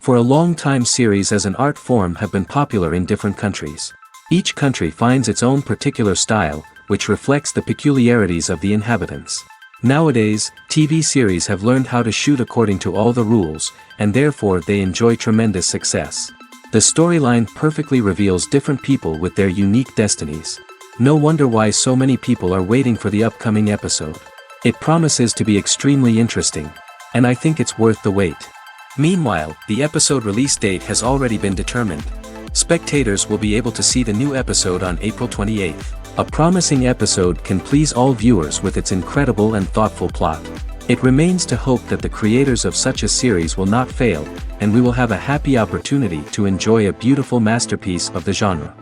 For a long time series as an art form have been popular in different countries. Each country finds its own particular style, which reflects the peculiarities of the inhabitants. Nowadays, TV series have learned how to shoot according to all the rules, and therefore they enjoy tremendous success. The storyline perfectly reveals different people with their unique destinies. No wonder why so many people are waiting for the upcoming episode. It promises to be extremely interesting, and I think it's worth the wait. Meanwhile, the episode release date has already been determined. Spectators will be able to see the new episode on April 28th. A promising episode can please all viewers with its incredible and thoughtful plot. It remains to hope that the creators of such a series will not fail, and we will have a happy opportunity to enjoy a beautiful masterpiece of the genre.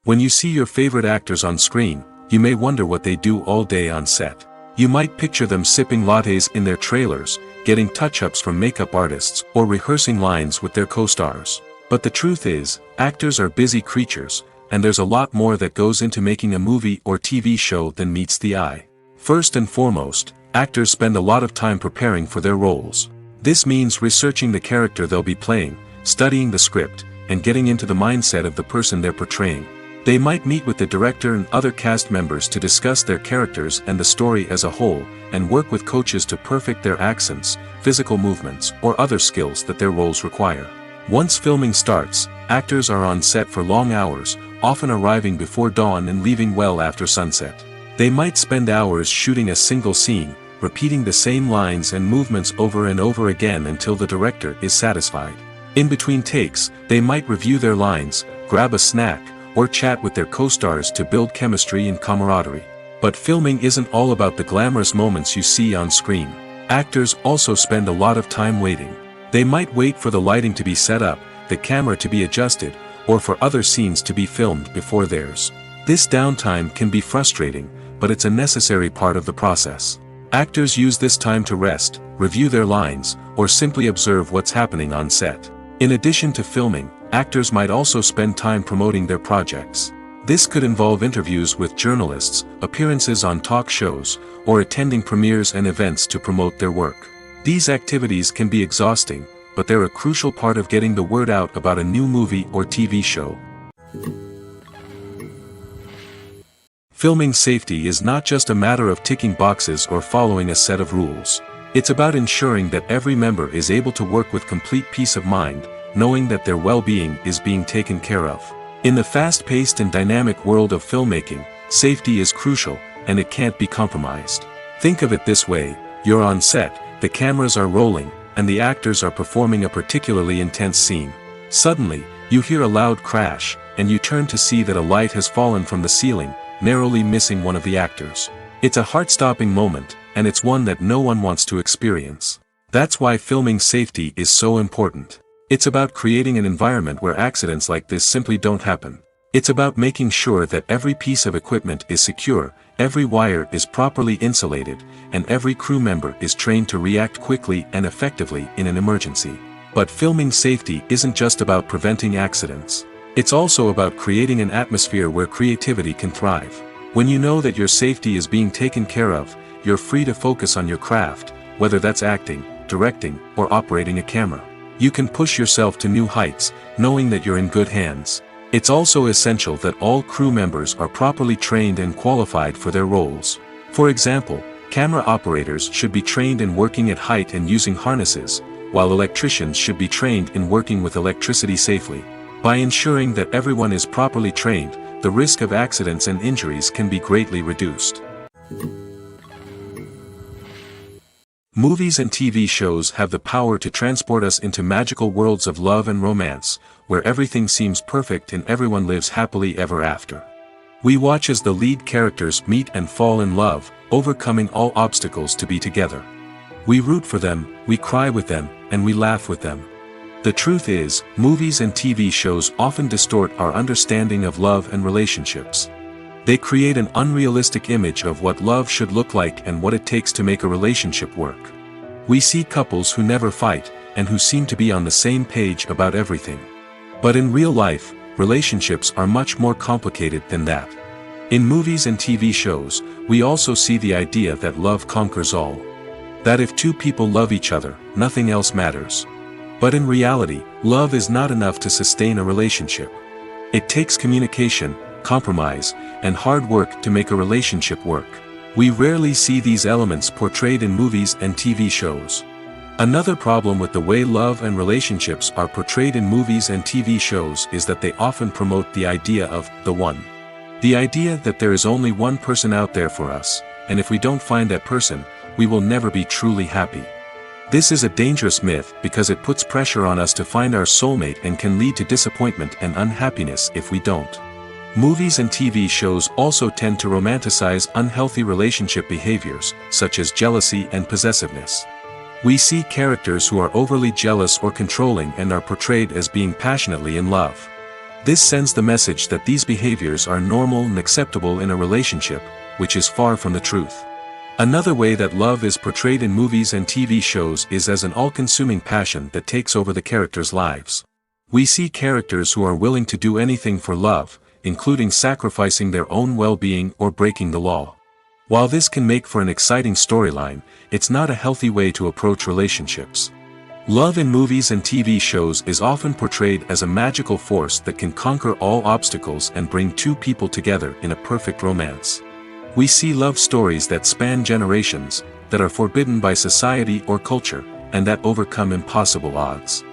When you see your favorite actors on screen, you may wonder what they do all day on set. You might picture them sipping lattes in their trailers, getting touch-ups from makeup artists, or rehearsing lines with their co-stars. But the truth is, actors are busy creatures, and there's a lot more that goes into making a movie or TV show than meets the eye. First and foremost, actors spend a lot of time preparing for their roles. This means researching the character they'll be playing, studying the script, and getting into the mindset of the person they're portraying. They might meet with the director and other cast members to discuss their characters and the story as a whole, and work with coaches to perfect their accents, physical movements, or other skills that their roles require. Once filming starts, actors are on set for long hours, often arriving before dawn and leaving well after sunset. They might spend hours shooting a single scene, repeating the same lines and movements over and over again until the director is satisfied. In between takes, they might review their lines, grab a snack, or chat with their co-stars to build chemistry and camaraderie. But filming isn't all about the glamorous moments you see on screen. Actors also spend a lot of time waiting. They might wait for the lighting to be set up, the camera to be adjusted, or for other scenes to be filmed before theirs. This downtime can be frustrating, but it's a necessary part of the process. Actors use this time to rest, review their lines, or simply observe what's happening on set. In addition to filming, actors might also spend time promoting their projects. This could involve interviews with journalists, appearances on talk shows, or attending premieres and events to promote their work. These activities can be exhausting, but they're a crucial part of getting the word out about a new movie or TV show. Filming safety is not just a matter of ticking boxes or following a set of rules. It's about ensuring that every member is able to work with complete peace of mind, knowing that their well-being is being taken care of. In the fast-paced and dynamic world of filmmaking, safety is crucial, and it can't be compromised. Think of it this way: you're on set, the cameras are rolling, and the actors are performing a particularly intense scene. Suddenly, you hear a loud crash, and you turn to see that a light has fallen from the ceiling, narrowly missing one of the actors. It's a heart-stopping moment, and it's one that no one wants to experience. That's why filming safety is so important. It's about creating an environment where accidents like this simply don't happen. It's about making sure that every piece of equipment is secure, every wire is properly insulated, and every crew member is trained to react quickly and effectively in an emergency. But filming safety isn't just about preventing accidents. It's also about creating an atmosphere where creativity can thrive. When you know that your safety is being taken care of, you're free to focus on your craft, whether that's acting, directing, or operating a camera. You can push yourself to new heights, knowing that you're in good hands. It's also essential that all crew members are properly trained and qualified for their roles. For example, camera operators should be trained in working at height and using harnesses, while electricians should be trained in working with electricity safely. By ensuring that everyone is properly trained, the risk of accidents and injuries can be greatly reduced. Movies and TV shows have the power to transport us into magical worlds of love and romance, where everything seems perfect and everyone lives happily ever after. We watch as the lead characters meet and fall in love, overcoming all obstacles to be together. We root for them, we cry with them, and we laugh with them. The truth is, movies and TV shows often distort our understanding of love and relationships. They create an unrealistic image of what love should look like and what it takes to make a relationship work. We see couples who never fight, and who seem to be on the same page about everything. But in real life, relationships are much more complicated than that. In movies and TV shows, we also see the idea that love conquers all. That if two people love each other, nothing else matters. But in reality, love is not enough to sustain a relationship. It takes communication, compromise, and hard work to make a relationship work. We rarely see these elements portrayed in movies and TV shows. Another problem with the way love and relationships are portrayed in movies and TV shows is that they often promote the idea of the one. The idea that there is only one person out there for us, and if we don't find that person, we will never be truly happy. This is a dangerous myth because it puts pressure on us to find our soulmate and can lead to disappointment and unhappiness if we don't. Movies and TV shows also tend to romanticize unhealthy relationship behaviors, such as jealousy and possessiveness. We see characters who are overly jealous or controlling and are portrayed as being passionately in love. This sends the message that these behaviors are normal and acceptable in a relationship, which is far from the truth. Another way that love is portrayed in movies and TV shows is as an all-consuming passion that takes over the characters' lives. We see characters who are willing to do anything for love, including sacrificing their own well-being or breaking the law. While this can make for an exciting storyline, it's not a healthy way to approach relationships. Love in movies and TV shows is often portrayed as a magical force that can conquer all obstacles and bring two people together in a perfect romance. We see love stories that span generations, that are forbidden by society or culture, and that overcome impossible odds.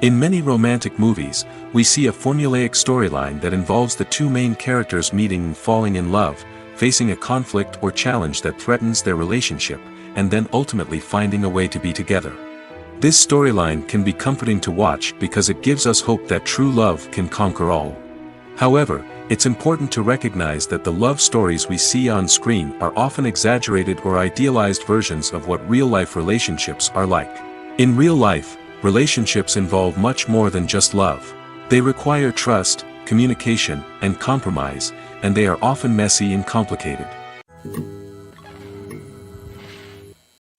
In many romantic movies, we see a formulaic storyline that involves the two main characters meeting and falling in love, facing a conflict or challenge that threatens their relationship, and then ultimately finding a way to be together. This storyline can be comforting to watch because it gives us hope that true love can conquer all. However, it's important to recognize that the love stories we see on screen are often exaggerated or idealized versions of what real-life relationships are like. In real life, relationships involve much more than just love. They require trust, communication, and compromise, and they are often messy and complicated.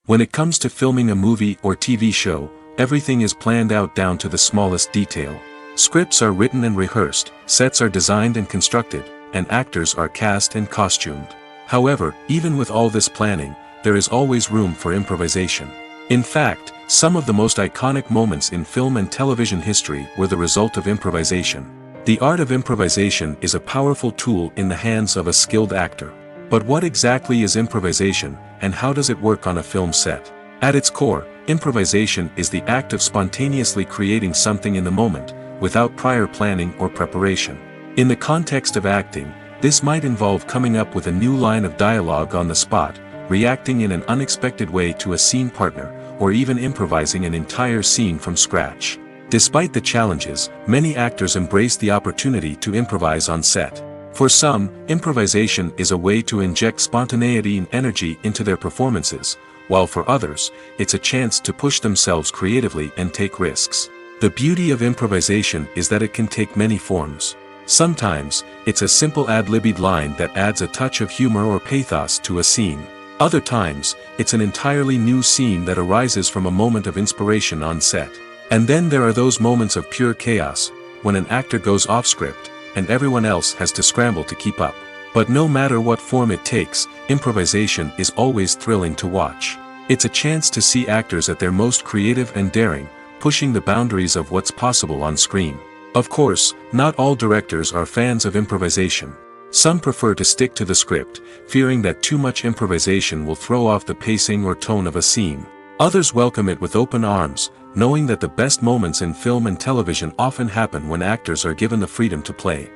When it comes to filming a movie or TV show, everything is planned out down to the smallest detail. Scripts are written and rehearsed, sets are designed and constructed, and actors are cast and costumed. However, even with all this planning, there is always room for improvisation. In fact, some of the most iconic moments in film and television history were the result of improvisation. The art of improvisation is a powerful tool in the hands of a skilled actor. But what exactly is improvisation, and how does it work on a film set? At its core, improvisation is the act of spontaneously creating something in the moment, without prior planning or preparation. In the context of acting, this might involve coming up with a new line of dialogue on the spot, reacting in an unexpected way to a scene partner, or even improvising an entire scene from scratch. Despite the challenges, many actors embrace the opportunity to improvise on set. For some, improvisation is a way to inject spontaneity and energy into their performances, while for others, it's a chance to push themselves creatively and take risks. The beauty of improvisation is that it can take many forms. Sometimes, it's a simple ad-libbed line that adds a touch of humor or pathos to a scene. Other times, it's an entirely new scene that arises from a moment of inspiration on set. And then there are those moments of pure chaos, when an actor goes off script, and everyone else has to scramble to keep up. But no matter what form it takes, improvisation is always thrilling to watch. It's a chance to see actors at their most creative and daring, pushing the boundaries of what's possible on screen. Of course, not all directors are fans of improvisation. Some prefer to stick to the script, fearing that too much improvisation will throw off the pacing or tone of a scene. Others welcome it with open arms, knowing that the best moments in film and television often happen when actors are given the freedom to play.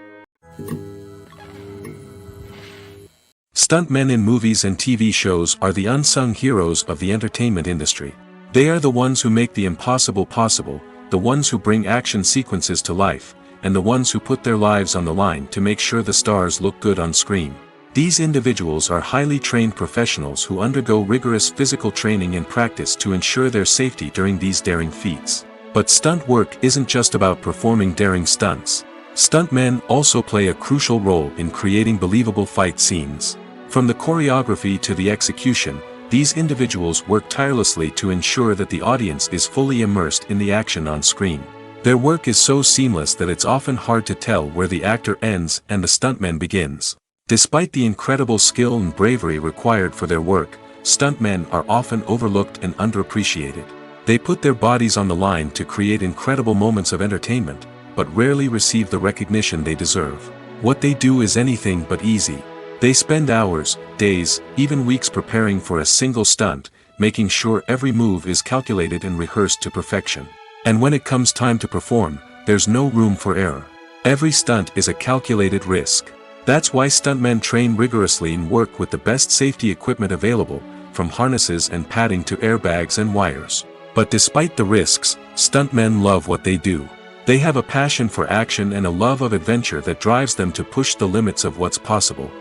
Stuntmen in movies and TV shows are the unsung heroes of the entertainment industry. They are the ones who make the impossible possible, the ones who bring action sequences to life, and the ones who put their lives on the line to make sure the stars look good on screen. These individuals are highly trained professionals who undergo rigorous physical training and practice to ensure their safety during these daring feats. But stunt work isn't just about performing daring stunts. Stuntmen also play a crucial role in creating believable fight scenes. From the choreography to the execution, these individuals work tirelessly to ensure that the audience is fully immersed in the action on screen. Their work is so seamless that it's often hard to tell where the actor ends and the stuntman begins. Despite the incredible skill and bravery required for their work, stuntmen are often overlooked and underappreciated. They put their bodies on the line to create incredible moments of entertainment, but rarely receive the recognition they deserve. What they do is anything but easy. They spend hours, days, even weeks preparing for a single stunt, making sure every move is calculated and rehearsed to perfection. And when it comes time to perform, there's no room for error. Every stunt is a calculated risk. That's why stuntmen train rigorously and work with the best safety equipment available, from harnesses and padding to airbags and wires. But despite the risks, stuntmen love what they do. They have a passion for action and a love of adventure that drives them to push the limits of what's possible.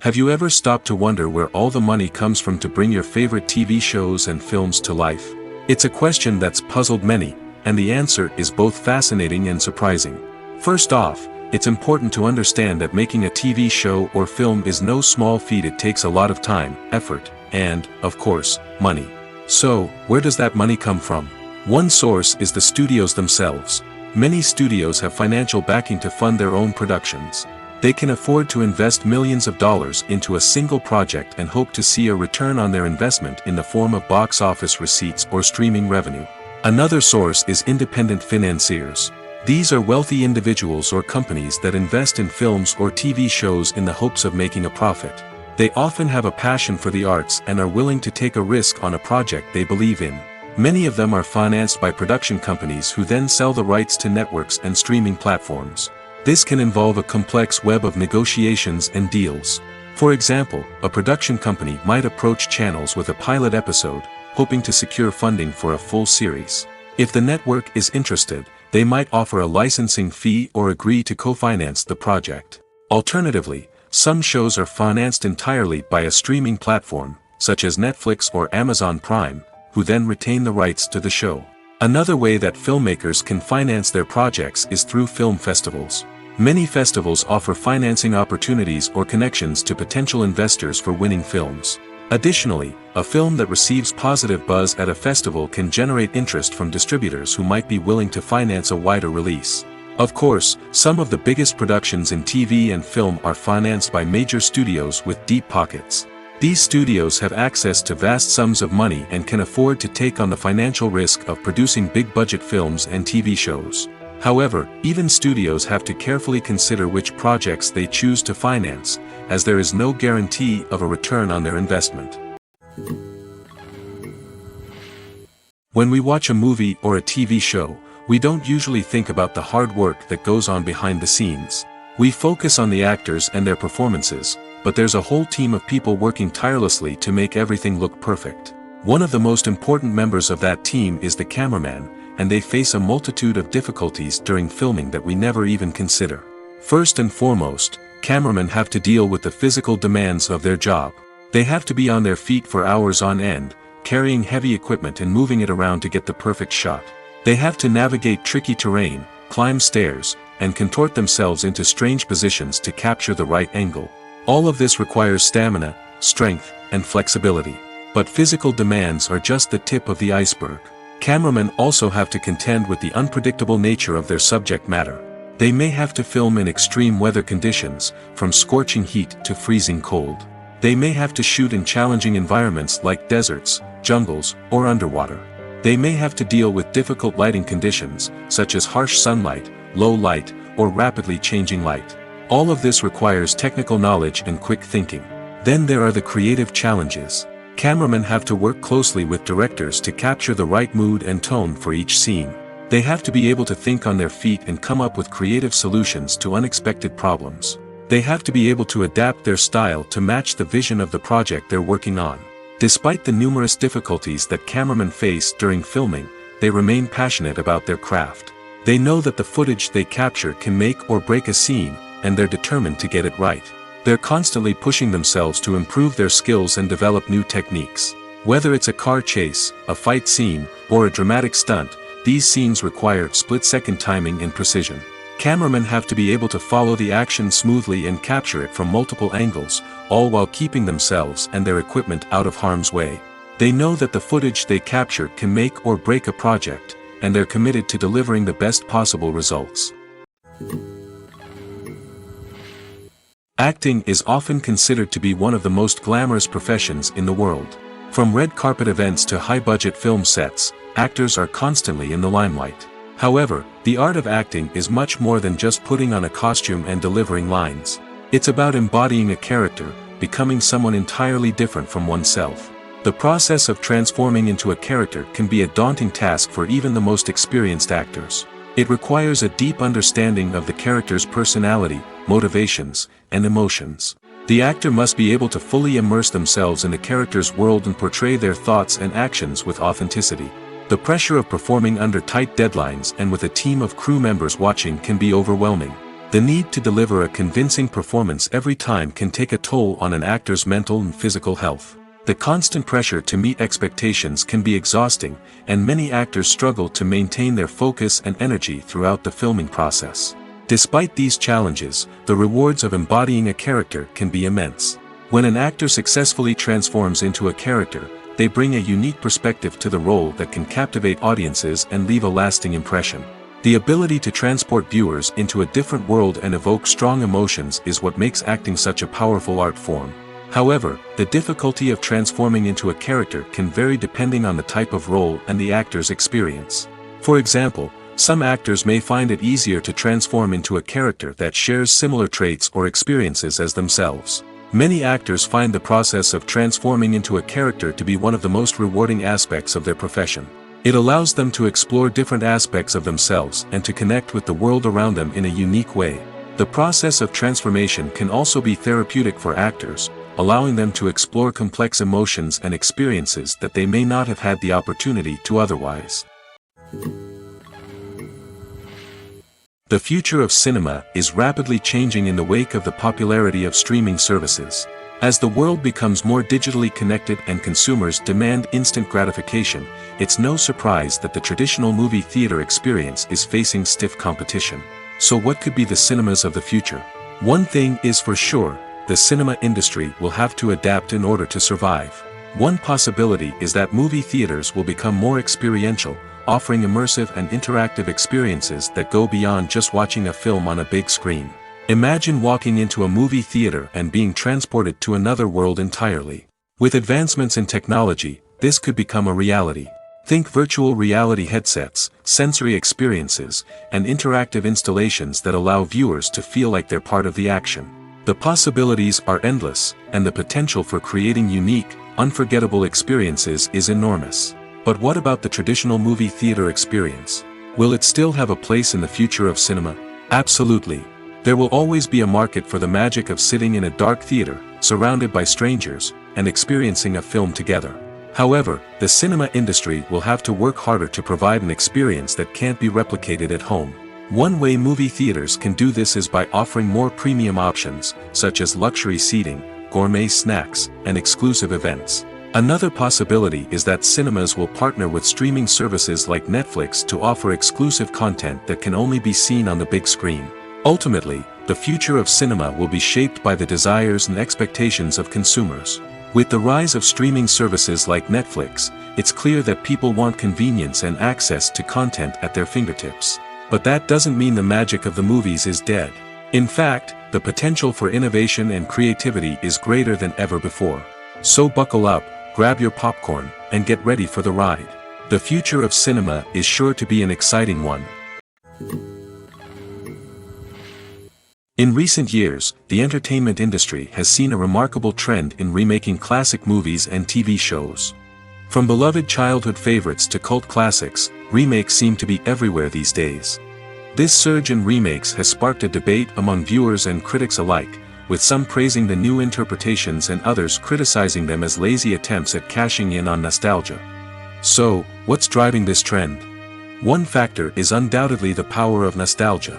Have you ever stopped to wonder where all the money comes from to bring your favorite TV shows and films to life? It's a question that's puzzled many, and the answer is both fascinating and surprising. First off, it's important to understand that making a TV show or film is no small feat. It takes a lot of time, effort, and, of course, money. So, where does that money come from? One source is the studios themselves. Many studios have financial backing to fund their own productions. They can afford to invest millions of dollars into a single project and hope to see a return on their investment in the form of box office receipts or streaming revenue. Another source is independent financiers. These are wealthy individuals or companies that invest in films or TV shows in the hopes of making a profit. They often have a passion for the arts and are willing to take a risk on a project they believe in. Many of them are financed by production companies who then sell the rights to networks and streaming platforms. This can involve a complex web of negotiations and deals. For example, a production company might approach channels with a pilot episode, hoping to secure funding for a full series. If the network is interested, they might offer a licensing fee or agree to co-finance the project. Alternatively, some shows are financed entirely by a streaming platform, such as Netflix or Amazon Prime, who then retain the rights to the show. Another way that filmmakers can finance their projects is through film festivals. Many festivals offer financing opportunities or connections to potential investors for winning films. Additionally, a film that receives positive buzz at a festival can generate interest from distributors who might be willing to finance a wider release. Of course, some of the biggest productions in TV and film are financed by major studios with deep pockets. These studios have access to vast sums of money and can afford to take on the financial risk of producing big-budget films and TV shows. However, even studios have to carefully consider which projects they choose to finance, as there is no guarantee of a return on their investment. When we watch a movie or a TV show, we don't usually think about the hard work that goes on behind the scenes. We focus on the actors and their performances, but there's a whole team of people working tirelessly to make everything look perfect. One of the most important members of that team is the cameraman, and they face a multitude of difficulties during filming that we never even consider. First and foremost, cameramen have to deal with the physical demands of their job. They have to be on their feet for hours on end, carrying heavy equipment and moving it around to get the perfect shot. They have to navigate tricky terrain, climb stairs, and contort themselves into strange positions to capture the right angle. All of this requires stamina, strength, and flexibility. But physical demands are just the tip of the iceberg. Cameramen also have to contend with the unpredictable nature of their subject matter. They may have to film in extreme weather conditions, from scorching heat to freezing cold. They may have to shoot in challenging environments like deserts, jungles, or underwater. They may have to deal with difficult lighting conditions, such as harsh sunlight, low light, or rapidly changing light. All of this requires technical knowledge and quick thinking. Then there are the creative challenges. Cameramen have to work closely with directors to capture the right mood and tone for each scene. They have to be able to think on their feet and come up with creative solutions to unexpected problems. They have to be able to adapt their style to match the vision of the project they're working on. Despite the numerous difficulties that cameramen face during filming, they remain passionate about their craft. They know that the footage they capture can make or break a scene, and they're determined to get it right. They're constantly pushing themselves to improve their skills and develop new techniques. Whether it's a car chase, a fight scene, or a dramatic stunt, these scenes require split-second timing and precision. Cameramen have to be able to follow the action smoothly and capture it from multiple angles, all while keeping themselves and their equipment out of harm's way. They know that the footage they capture can make or break a project, and they're committed to delivering the best possible results. Acting is often considered to be one of the most glamorous professions in the world. From red carpet events to high-budget film sets, actors are constantly in the limelight. However, the art of acting is much more than just putting on a costume and delivering lines. It's about embodying a character, becoming someone entirely different from oneself. The process of transforming into a character can be a daunting task for even the most experienced actors. It requires a deep understanding of the character's personality, motivations, and emotions. The actor must be able to fully immerse themselves in the character's world and portray their thoughts and actions with authenticity. The pressure of performing under tight deadlines and with a team of crew members watching can be overwhelming. The need to deliver a convincing performance every time can take a toll on an actor's mental and physical health. The constant pressure to meet expectations can be exhausting, and many actors struggle to maintain their focus and energy throughout the filming process. Despite these challenges, the rewards of embodying a character can be immense. When an actor successfully transforms into a character, they bring a unique perspective to the role that can captivate audiences and leave a lasting impression. The ability to transport viewers into a different world and evoke strong emotions is what makes acting such a powerful art form. However, the difficulty of transforming into a character can vary depending on the type of role and the actor's experience. For example, some actors may find it easier to transform into a character that shares similar traits or experiences as themselves. Many actors find the process of transforming into a character to be one of the most rewarding aspects of their profession. It allows them to explore different aspects of themselves and to connect with the world around them in a unique way. The process of transformation can also be therapeutic for actors, allowing them to explore complex emotions and experiences that they may not have had the opportunity to otherwise. The future of cinema is rapidly changing in the wake of the popularity of streaming services. As the world becomes more digitally connected and consumers demand instant gratification, it's no surprise that the traditional movie theater experience is facing stiff competition. So what could be the cinemas of the future? One thing is for sure, the cinema industry will have to adapt in order to survive. One possibility is that movie theaters will become more experiential, offering immersive and interactive experiences that go beyond just watching a film on a big screen. Imagine walking into a movie theater and being transported to another world entirely. With advancements in technology, this could become a reality. Think virtual reality headsets, sensory experiences, and interactive installations that allow viewers to feel like they're part of the action. The possibilities are endless, and the potential for creating unique, unforgettable experiences is enormous. But what about the traditional movie theater experience? Will it still have a place in the future of cinema? Absolutely. There will always be a market for the magic of sitting in a dark theater, surrounded by strangers, and experiencing a film together. However, the cinema industry will have to work harder to provide an experience that can't be replicated at home. One way movie theaters can do this is by offering more premium options, such as luxury seating, gourmet snacks, and exclusive events. Another possibility is that cinemas will partner with streaming services like Netflix to offer exclusive content that can only be seen on the big screen. Ultimately, the future of cinema will be shaped by the desires and expectations of consumers. With the rise of streaming services like Netflix, it's clear that people want convenience and access to content at their fingertips. But that doesn't mean the magic of the movies is dead. In fact, the potential for innovation and creativity is greater than ever before. So buckle up, grab your popcorn, and get ready for the ride. The future of cinema is sure to be an exciting one. In recent years, the entertainment industry has seen a remarkable trend in remaking classic movies and TV shows. From beloved childhood favorites to cult classics, remakes seem to be everywhere these days. This surge in remakes has sparked a debate among viewers and critics alike, with some praising the new interpretations and others criticizing them as lazy attempts at cashing in on nostalgia. So, what's driving this trend? One factor is undoubtedly the power of nostalgia.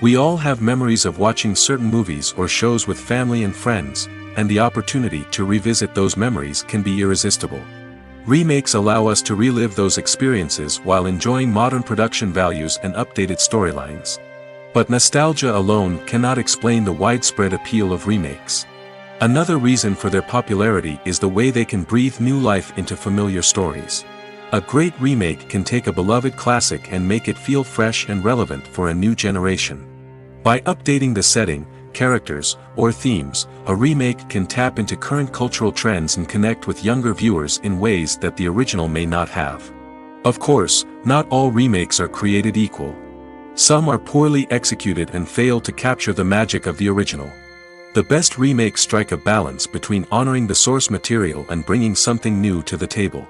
We all have memories of watching certain movies or shows with family and friends, and the opportunity to revisit those memories can be irresistible. Remakes allow us to relive those experiences while enjoying modern production values and updated storylines. But nostalgia alone cannot explain the widespread appeal of remakes. Another reason for their popularity is the way they can breathe new life into familiar stories. A great remake can take a beloved classic and make it feel fresh and relevant for a new generation. By updating the setting, characters, or themes, a remake can tap into current cultural trends and connect with younger viewers in ways that the original may not have. Of course, not all remakes are created equal. Some are poorly executed and fail to capture the magic of the original. The best remakes strike a balance between honoring the source material and bringing something new to the table.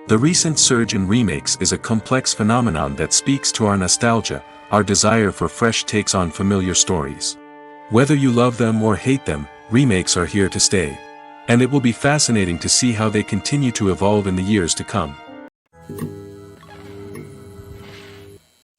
The recent surge in remakes is a complex phenomenon that speaks to our nostalgia, our desire for fresh takes on familiar stories. Whether you love them or hate them, remakes are here to stay. And it will be fascinating to see how they continue to evolve in the years to come.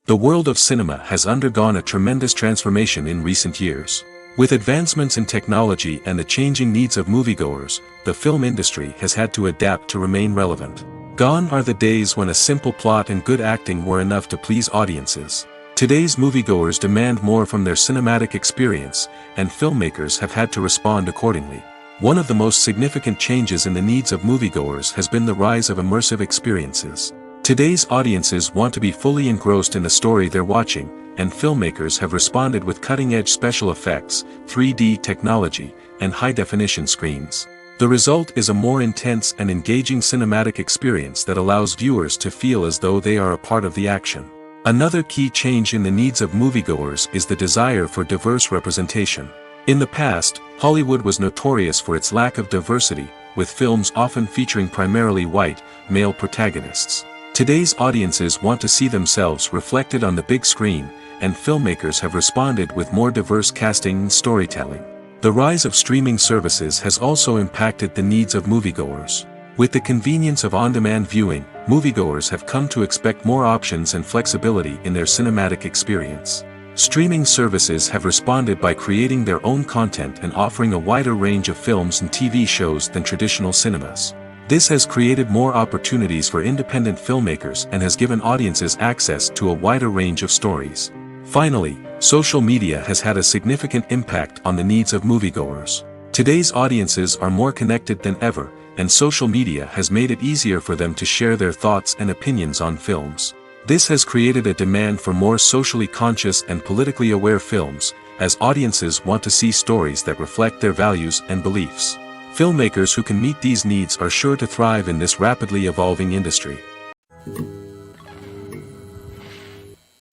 The world of cinema has undergone a tremendous transformation in recent years. With advancements in technology and the changing needs of moviegoers, the film industry has had to adapt to remain relevant. Gone are the days when a simple plot and good acting were enough to please audiences. Today's moviegoers demand more from their cinematic experience, and filmmakers have had to respond accordingly. One of the most significant changes in the needs of moviegoers has been the rise of immersive experiences. Today's audiences want to be fully engrossed in the story they're watching, and filmmakers have responded with cutting-edge special effects, 3D technology, and high-definition screens. The result is a more intense and engaging cinematic experience that allows viewers to feel as though they are a part of the action. Another key change in the needs of moviegoers is the desire for diverse representation. In the past, Hollywood was notorious for its lack of diversity, with films often featuring primarily white, male protagonists. Today's audiences want to see themselves reflected on the big screen, and filmmakers have responded with more diverse casting and storytelling. The rise of streaming services has also impacted the needs of moviegoers. With the convenience of on-demand viewing, moviegoers have come to expect more options and flexibility in their cinematic experience. Streaming services have responded by creating their own content and offering a wider range of films and TV shows than traditional cinemas. This has created more opportunities for independent filmmakers and has given audiences access to a wider range of stories. Finally, social media has had a significant impact on the needs of moviegoers. Today's audiences are more connected than ever, and social media has made it easier for them to share their thoughts and opinions on films. This has created a demand for more socially conscious and politically aware films, as audiences want to see stories that reflect their values and beliefs. Filmmakers who can meet these needs are sure to thrive in this rapidly evolving industry.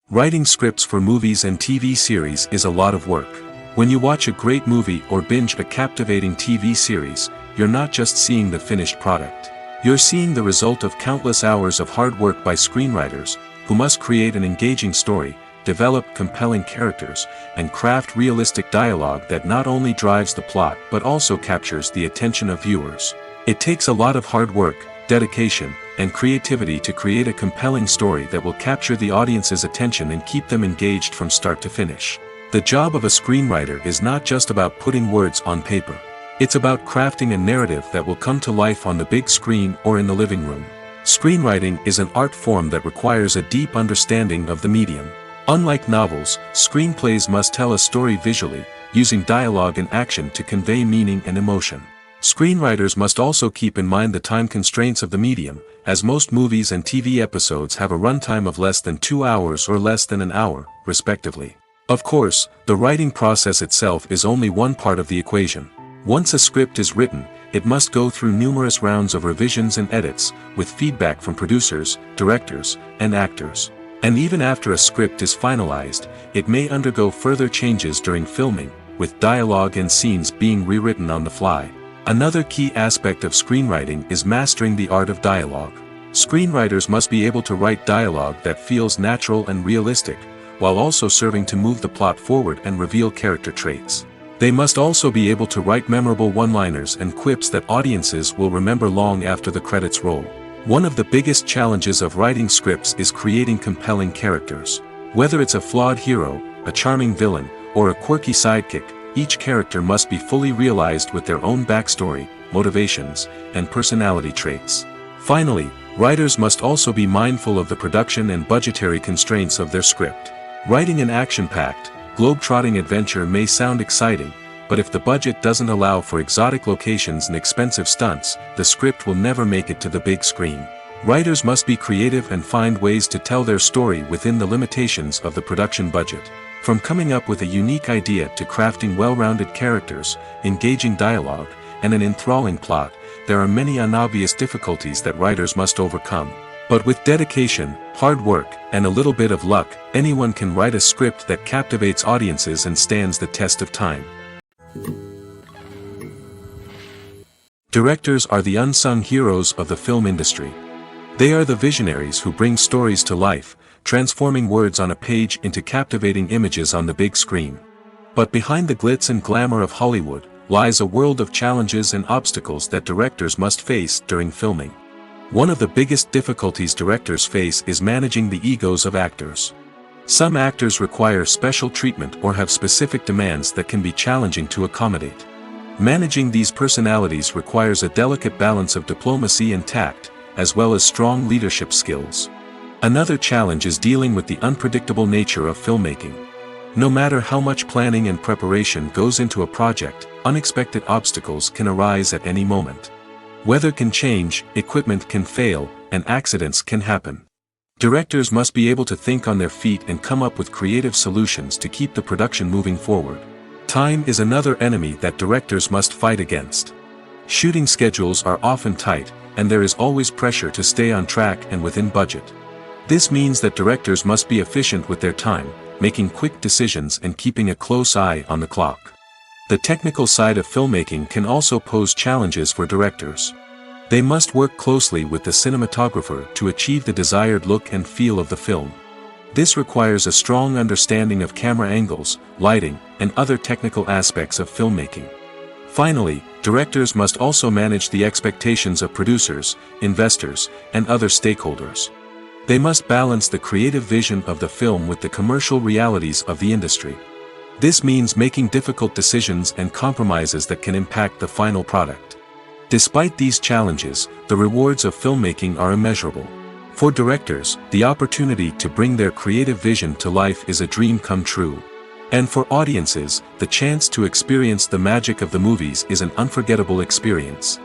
Writing scripts for movies and TV series is a lot of work. When you watch a great movie or binge a captivating TV series, you're not just seeing the finished product. You're seeing the result of countless hours of hard work by screenwriters, who must create an engaging story, develop compelling characters, and craft realistic dialogue that not only drives the plot but also captures the attention of viewers. It takes a lot of hard work, dedication, and creativity to create a compelling story that will capture the audience's attention and keep them engaged from start to finish. The job of a screenwriter is not just about putting words on paper. It's about crafting a narrative that will come to life on the big screen or in the living room. Screenwriting is an art form that requires a deep understanding of the medium. Unlike novels, screenplays must tell a story visually, using dialogue and action to convey meaning and emotion. Screenwriters must also keep in mind the time constraints of the medium, as most movies and TV episodes have a runtime of less than 2 hours or less than an hour, respectively. Of course, the writing process itself is only one part of the equation. Once a script is written, it must go through numerous rounds of revisions and edits, with feedback from producers, directors, and actors. And even after a script is finalized, it may undergo further changes during filming, with dialogue and scenes being rewritten on the fly. Another key aspect of screenwriting is mastering the art of dialogue. Screenwriters must be able to write dialogue that feels natural and realistic, while also serving to move the plot forward and reveal character traits. They must also be able to write memorable one-liners and quips that audiences will remember long after the credits roll. One of the biggest challenges of writing scripts is creating compelling characters. Whether it's a flawed hero, a charming villain, or a quirky sidekick, each character must be fully realized with their own backstory, motivations, and personality traits. Finally, writers must also be mindful of the production and budgetary constraints of their script. Writing an action-packed, globe-trotting adventure may sound exciting, but if the budget doesn't allow for exotic locations and expensive stunts, the script will never make it to the big screen. Writers must be creative and find ways to tell their story within the limitations of the production budget. From coming up with a unique idea to crafting well-rounded characters, engaging dialogue, and an enthralling plot, there are many unobvious difficulties that writers must overcome. But with dedication, hard work, and a little bit of luck, anyone can write a script that captivates audiences and stands the test of time. Directors are the unsung heroes of the film industry. They are the visionaries who bring stories to life, transforming words on a page into captivating images on the big screen. But behind the glitz and glamour of Hollywood, lies a world of challenges and obstacles that directors must face during filming. One of the biggest difficulties directors face is managing the egos of actors. Some actors require special treatment or have specific demands that can be challenging to accommodate. Managing these personalities requires a delicate balance of diplomacy and tact, as well as strong leadership skills. Another challenge is dealing with the unpredictable nature of filmmaking. No matter how much planning and preparation goes into a project, unexpected obstacles can arise at any moment. Weather can change, equipment can fail, and accidents can happen. Directors must be able to think on their feet and come up with creative solutions to keep the production moving forward. Time is another enemy that directors must fight against. Shooting schedules are often tight, and there is always pressure to stay on track and within budget. This means that directors must be efficient with their time, making quick decisions and keeping a close eye on the clock. The technical side of filmmaking can also pose challenges for directors. They must work closely with the cinematographer to achieve the desired look and feel of the film. This requires a strong understanding of camera angles, lighting, and other technical aspects of filmmaking. Finally, directors must also manage the expectations of producers, investors, and other stakeholders. They must balance the creative vision of the film with the commercial realities of the industry. This means making difficult decisions and compromises that can impact the final product. Despite these challenges, the rewards of filmmaking are immeasurable. For directors, the opportunity to bring their creative vision to life is a dream come true. And for audiences, the chance to experience the magic of the movies is an unforgettable experience.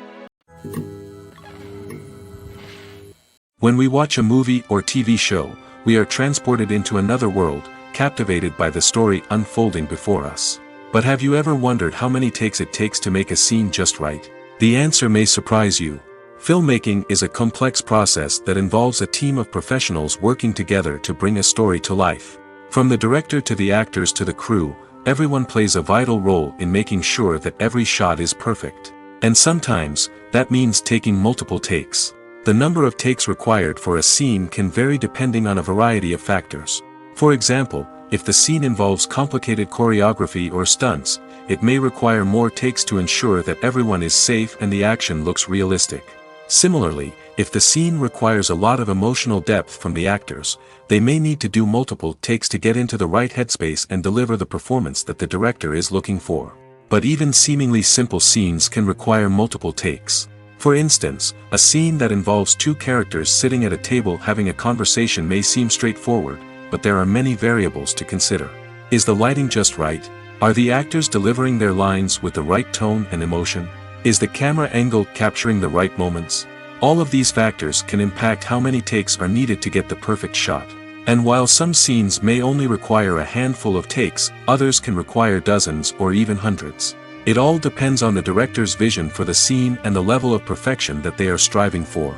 When we watch a movie or TV show, we are transported into another world, captivated by the story unfolding before us. But have you ever wondered how many takes it takes to make a scene just right? The answer may surprise you. Filmmaking is a complex process that involves a team of professionals working together to bring a story to life. From the director to the actors to the crew, everyone plays a vital role in making sure that every shot is perfect. And sometimes, that means taking multiple takes. The number of takes required for a scene can vary depending on a variety of factors. For example, if the scene involves complicated choreography or stunts, it may require more takes to ensure that everyone is safe and the action looks realistic. Similarly, if the scene requires a lot of emotional depth from the actors, they may need to do multiple takes to get into the right headspace and deliver the performance that the director is looking for. But even seemingly simple scenes can require multiple takes. For instance, a scene that involves two characters sitting at a table having a conversation may seem straightforward, but there are many variables to consider. Is the lighting just right? Are the actors delivering their lines with the right tone and emotion? Is the camera angle capturing the right moments? All of these factors can impact how many takes are needed to get the perfect shot. And while some scenes may only require a handful of takes, others can require dozens or even hundreds. It all depends on the director's vision for the scene and the level of perfection that they are striving for.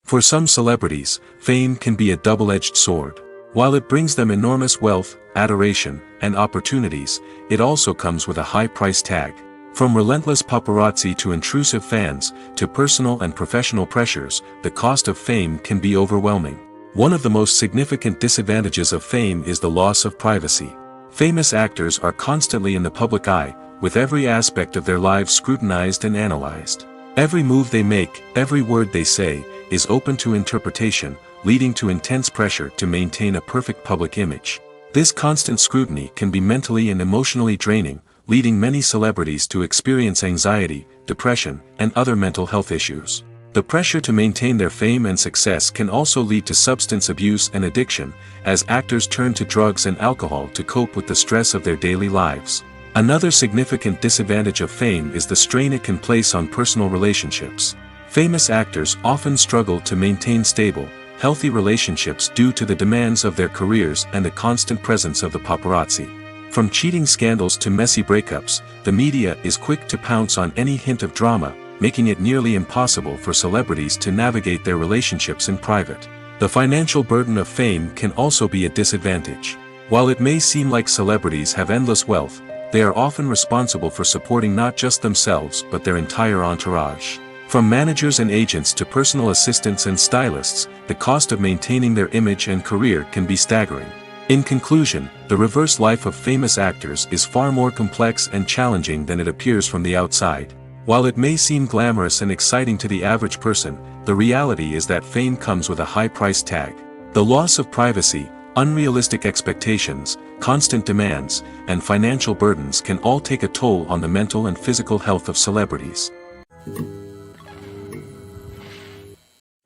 For some celebrities, fame can be a double-edged sword. While it brings them enormous wealth, adoration, and opportunities, it also comes with a high price tag. From relentless paparazzi to intrusive fans, to personal and professional pressures, the cost of fame can be overwhelming. One of the most significant disadvantages of fame is the loss of privacy. Famous actors are constantly in the public eye, with every aspect of their lives scrutinized and analyzed. Every move they make, every word they say, is open to interpretation, leading to intense pressure to maintain a perfect public image. This constant scrutiny can be mentally and emotionally draining, leading many celebrities to experience anxiety, depression, and other mental health issues. The pressure to maintain their fame and success can also lead to substance abuse and addiction, as actors turn to drugs and alcohol to cope with the stress of their daily lives. Another significant disadvantage of fame is the strain it can place on personal relationships. Famous actors often struggle to maintain stable, healthy relationships due to the demands of their careers and the constant presence of the paparazzi. From cheating scandals to messy breakups, the media is quick to pounce on any hint of drama, making it nearly impossible for celebrities to navigate their relationships in private. The financial burden of fame can also be a disadvantage. While it may seem like celebrities have endless wealth, they are often responsible for supporting not just themselves but their entire entourage. From managers and agents to personal assistants and stylists, the cost of maintaining their image and career can be staggering. In conclusion, the reverse life of famous actors is far more complex and challenging than it appears from the outside. While it may seem glamorous and exciting to the average person, the reality is that fame comes with a high price tag. The loss of privacy, unrealistic expectations, constant demands, and financial burdens can all take a toll on the mental and physical health of celebrities.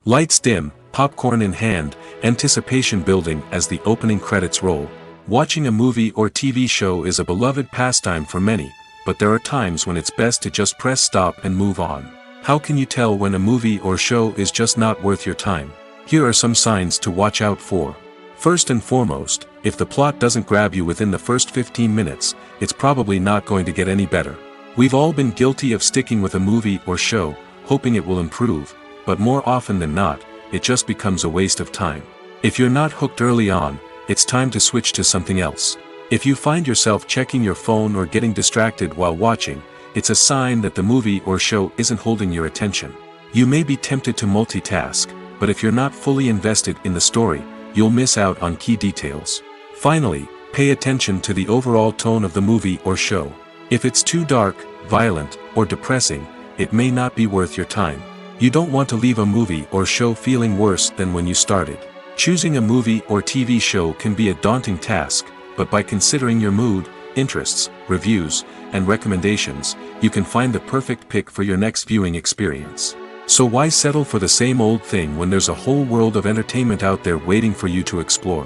Lights dim, popcorn in hand, anticipation building as the opening credits roll. Watching a movie or TV show is a beloved pastime for many, but there are times when it's best to just press stop and move on. How can you tell when a movie or show is just not worth your time? Here are some signs to watch out for. First and foremost, if the plot doesn't grab you within the first 15 minutes, it's probably not going to get any better. We've all been guilty of sticking with a movie or show, hoping it will improve, but more often than not, it just becomes a waste of time. If you're not hooked early on, it's time to switch to something else. If you find yourself checking your phone or getting distracted while watching, it's a sign that the movie or show isn't holding your attention. You may be tempted to multitask, but if you're not fully invested in the story, you'll miss out on key details. Finally, pay attention to the overall tone of the movie or show. If it's too dark, violent, or depressing, it may not be worth your time. You don't want to leave a movie or show feeling worse than when you started. Choosing a movie or TV show can be a daunting task, but by considering your mood, interests, reviews, and recommendations, you can find the perfect pick for your next viewing experience. So why settle for the same old thing when there's a whole world of entertainment out there waiting for you to explore?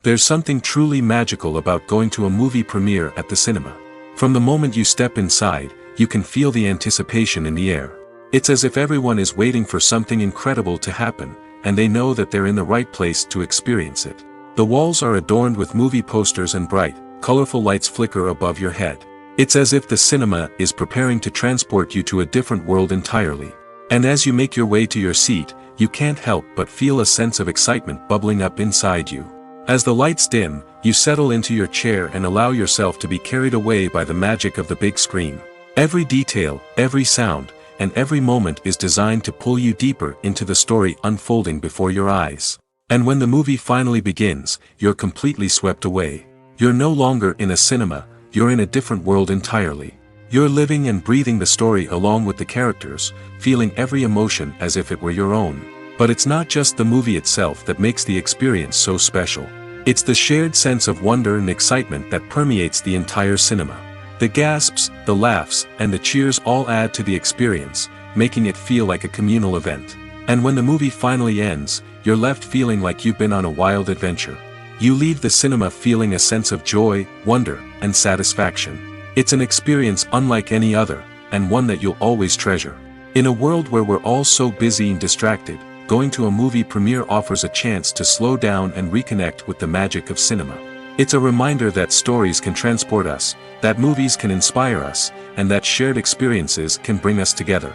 There's something truly magical about going to a movie premiere at the cinema. From the moment you step inside, you can feel the anticipation in the air. It's as if everyone is waiting for something incredible to happen, and they know that they're in the right place to experience it. The walls are adorned with movie posters and bright, colorful lights flicker above your head. It's as if the cinema is preparing to transport you to a different world entirely. And as you make your way to your seat, you can't help but feel a sense of excitement bubbling up inside you. As the lights dim, you settle into your chair and allow yourself to be carried away by the magic of the big screen. Every detail, every sound, and every moment is designed to pull you deeper into the story unfolding before your eyes. And when the movie finally begins, you're completely swept away. You're no longer in a cinema, you're in a different world entirely. You're living and breathing the story along with the characters, feeling every emotion as if it were your own. But it's not just the movie itself that makes the experience so special. It's the shared sense of wonder and excitement that permeates the entire cinema. The gasps, the laughs, and the cheers all add to the experience, making it feel like a communal event. And when the movie finally ends, you're left feeling like you've been on a wild adventure. You leave the cinema feeling a sense of joy, wonder, and satisfaction. It's an experience unlike any other, and one that you'll always treasure. In a world where we're all so busy and distracted, going to a movie premiere offers a chance to slow down and reconnect with the magic of cinema. It's a reminder that stories can transport us, that movies can inspire us, and that shared experiences can bring us together.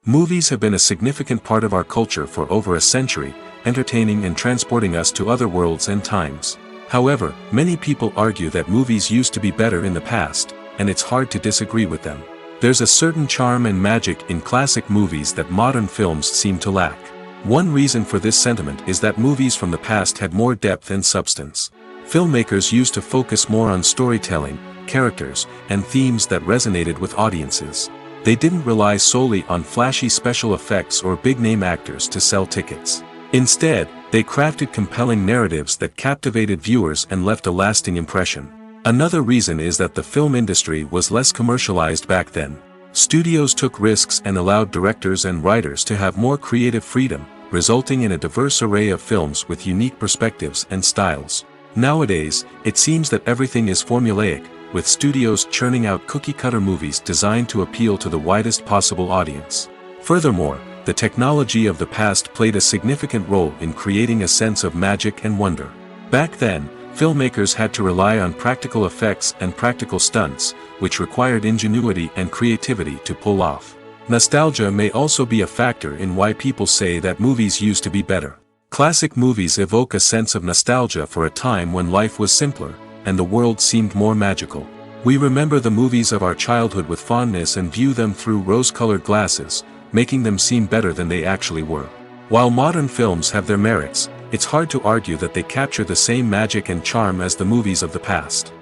Movies have been a significant part of our culture for over a century, entertaining and transporting us to other worlds and times. However, many people argue that movies used to be better in the past, and it's hard to disagree with them. There's a certain charm and magic in classic movies that modern films seem to lack. One reason for this sentiment is that movies from the past had more depth and substance. Filmmakers used to focus more on storytelling, characters, and themes that resonated with audiences. They didn't rely solely on flashy special effects or big-name actors to sell tickets. Instead, they crafted compelling narratives that captivated viewers and left a lasting impression. Another reason is that the film industry was less commercialized back then. Studios took risks and allowed directors and writers to have more creative freedom, resulting in a diverse array of films with unique perspectives and styles. Nowadays, it seems that everything is formulaic, with studios churning out cookie-cutter movies designed to appeal to the widest possible audience. Furthermore, the technology of the past played a significant role in creating a sense of magic and wonder. Back then, filmmakers had to rely on practical effects and practical stunts, which required ingenuity and creativity to pull off. Nostalgia may also be a factor in why people say that movies used to be better. Classic movies evoke a sense of nostalgia for a time when life was simpler, and the world seemed more magical. We remember the movies of our childhood with fondness and view them through rose-colored glasses, making them seem better than they actually were. While modern films have their merits, it's hard to argue that they capture the same magic and charm as the movies of the past.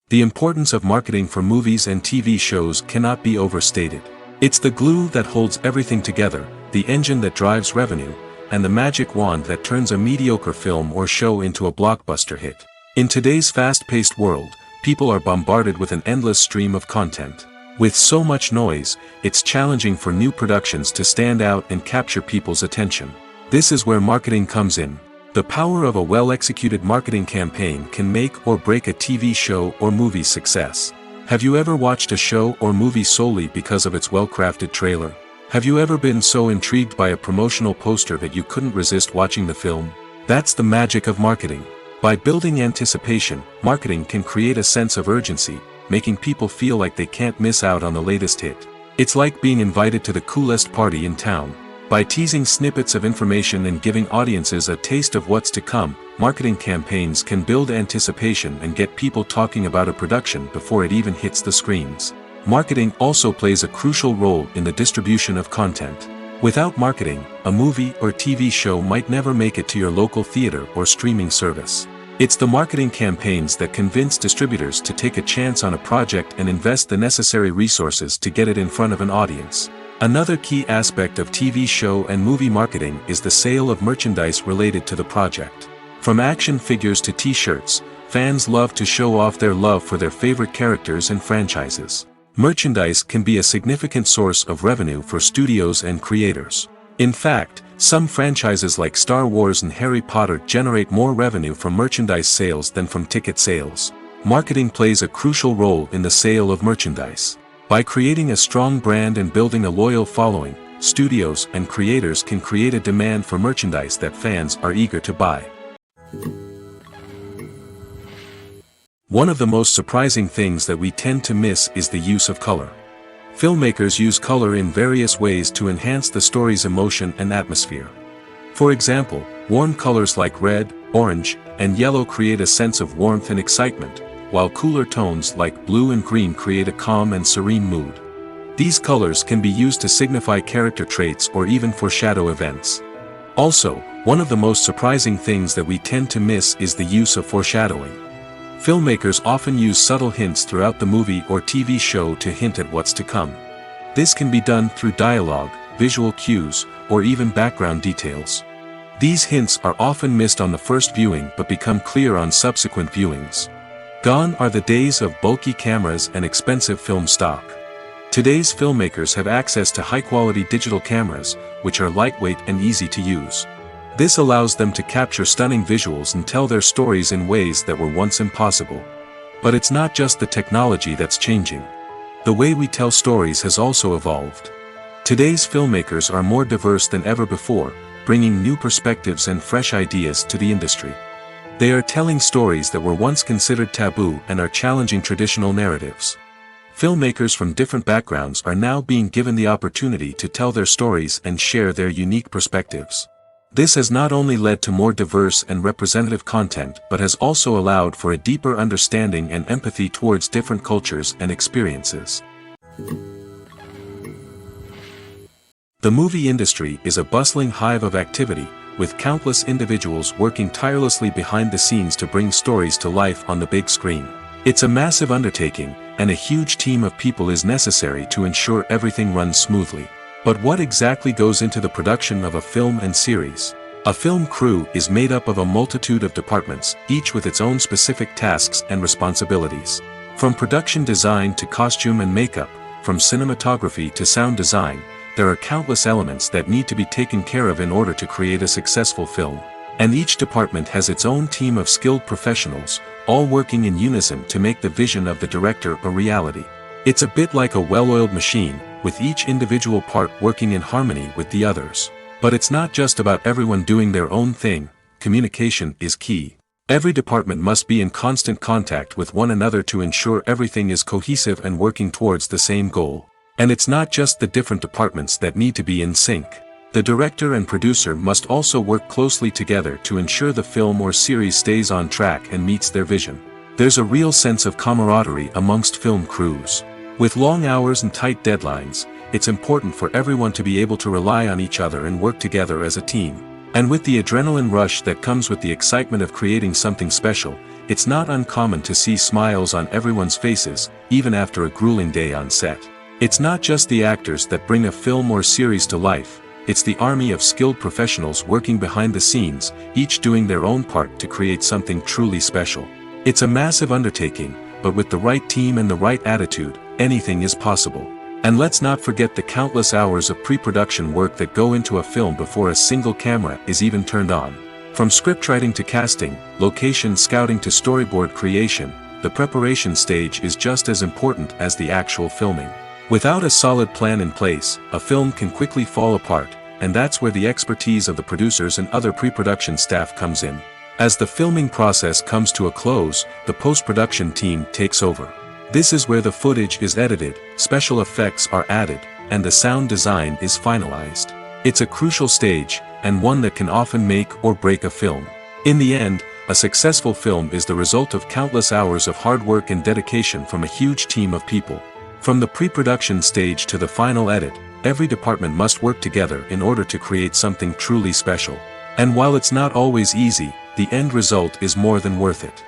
The importance of marketing for movies and TV shows cannot be overstated. It's the glue that holds everything together, the engine that drives revenue, and the magic wand that turns a mediocre film or show into a blockbuster hit. In today's fast-paced world, people are bombarded with an endless stream of content. With so much noise, it's challenging for new productions to stand out and capture people's attention. This is where marketing comes in. The power of a well-executed marketing campaign can make or break a TV show or movie's success. Have you ever watched a show or movie solely because of its well-crafted trailer? Have you ever been so intrigued by a promotional poster that you couldn't resist watching the film? That's the magic of marketing. By building anticipation, marketing can create a sense of urgency, making people feel like they can't miss out on the latest hit. It's like being invited to the coolest party in town. By teasing snippets of information and giving audiences a taste of what's to come, marketing campaigns can build anticipation and get people talking about a production before it even hits the screens. Marketing also plays a crucial role in the distribution of content. Without marketing, a movie or TV show might never make it to your local theater or streaming service. It's the marketing campaigns that convince distributors to take a chance on a project and invest the necessary resources to get it in front of an audience. Another key aspect of TV show and movie marketing is the sale of merchandise related to the project. From action figures to t-shirts, fans love to show off their love for their favorite characters and franchises. Merchandise can be a significant source of revenue for studios and creators. In fact, some franchises like Star Wars and Harry Potter generate more revenue from merchandise sales than from ticket sales. Marketing plays a crucial role in the sale of merchandise. By creating a strong brand and building a loyal following, studios and creators can create a demand for merchandise that fans are eager to buy. One of the most surprising things that we tend to miss is the use of color. Filmmakers use color in various ways to enhance the story's emotion and atmosphere. For example, warm colors like red, orange, and yellow create a sense of warmth and excitement, while cooler tones like blue and green create a calm and serene mood. These colors can be used to signify character traits or even foreshadow events. Also, one of the most surprising things that we tend to miss is the use of foreshadowing. Filmmakers often use subtle hints throughout the movie or TV show to hint at what's to come. This can be done through dialogue, visual cues, or even background details. These hints are often missed on the first viewing but become clear on subsequent viewings. Gone are the days of bulky cameras and expensive film stock. Today's filmmakers have access to high-quality digital cameras, which are lightweight and easy to use. This allows them to capture stunning visuals and tell their stories in ways that were once impossible. But it's not just the technology that's changing. The way we tell stories has also evolved. Today's filmmakers are more diverse than ever before, bringing new perspectives and fresh ideas to the industry. They are telling stories that were once considered taboo and are challenging traditional narratives. Filmmakers from different backgrounds are now being given the opportunity to tell their stories and share their unique perspectives. This has not only led to more diverse and representative content but has also allowed for a deeper understanding and empathy towards different cultures and experiences. The movie industry is a bustling hive of activity, with countless individuals working tirelessly behind the scenes to bring stories to life on the big screen. It's a massive undertaking, and a huge team of people is necessary to ensure everything runs smoothly. But what exactly goes into the production of a film and series? A film crew is made up of a multitude of departments, each with its own specific tasks and responsibilities. From production design to costume and makeup, from cinematography to sound design, there are countless elements that need to be taken care of in order to create a successful film. And each department has its own team of skilled professionals, all working in unison to make the vision of the director a reality. It's a bit like a well-oiled machine, with each individual part working in harmony with the others. But it's not just about everyone doing their own thing. Communication is key. Every department must be in constant contact with one another to ensure everything is cohesive and working towards the same goal. And it's not just the different departments that need to be in sync. The director and producer must also work closely together to ensure the film or series stays on track and meets their vision. There's a real sense of camaraderie amongst film crews. With long hours and tight deadlines, it's important for everyone to be able to rely on each other and work together as a team. And with the adrenaline rush that comes with the excitement of creating something special, it's not uncommon to see smiles on everyone's faces, even after a grueling day on set. It's not just the actors that bring a film or series to life, it's the army of skilled professionals working behind the scenes, each doing their own part to create something truly special. It's a massive undertaking, but with the right team and the right attitude, anything is possible. And let's not forget the countless hours of pre-production work that go into a film before a single camera is even turned on. From scriptwriting to casting, location scouting to storyboard creation, the preparation stage is just as important as the actual filming. Without a solid plan in place, a film can quickly fall apart, and that's where the expertise of the producers and other pre-production staff comes in. As the filming process comes to a close, the post-production team takes over. This is where the footage is edited, special effects are added, and the sound design is finalized. It's a crucial stage, and one that can often make or break a film. In the end, a successful film is the result of countless hours of hard work and dedication from a huge team of people. From the pre-production stage to the final edit, every department must work together in order to create something truly special. And while it's not always easy, the end result is more than worth it.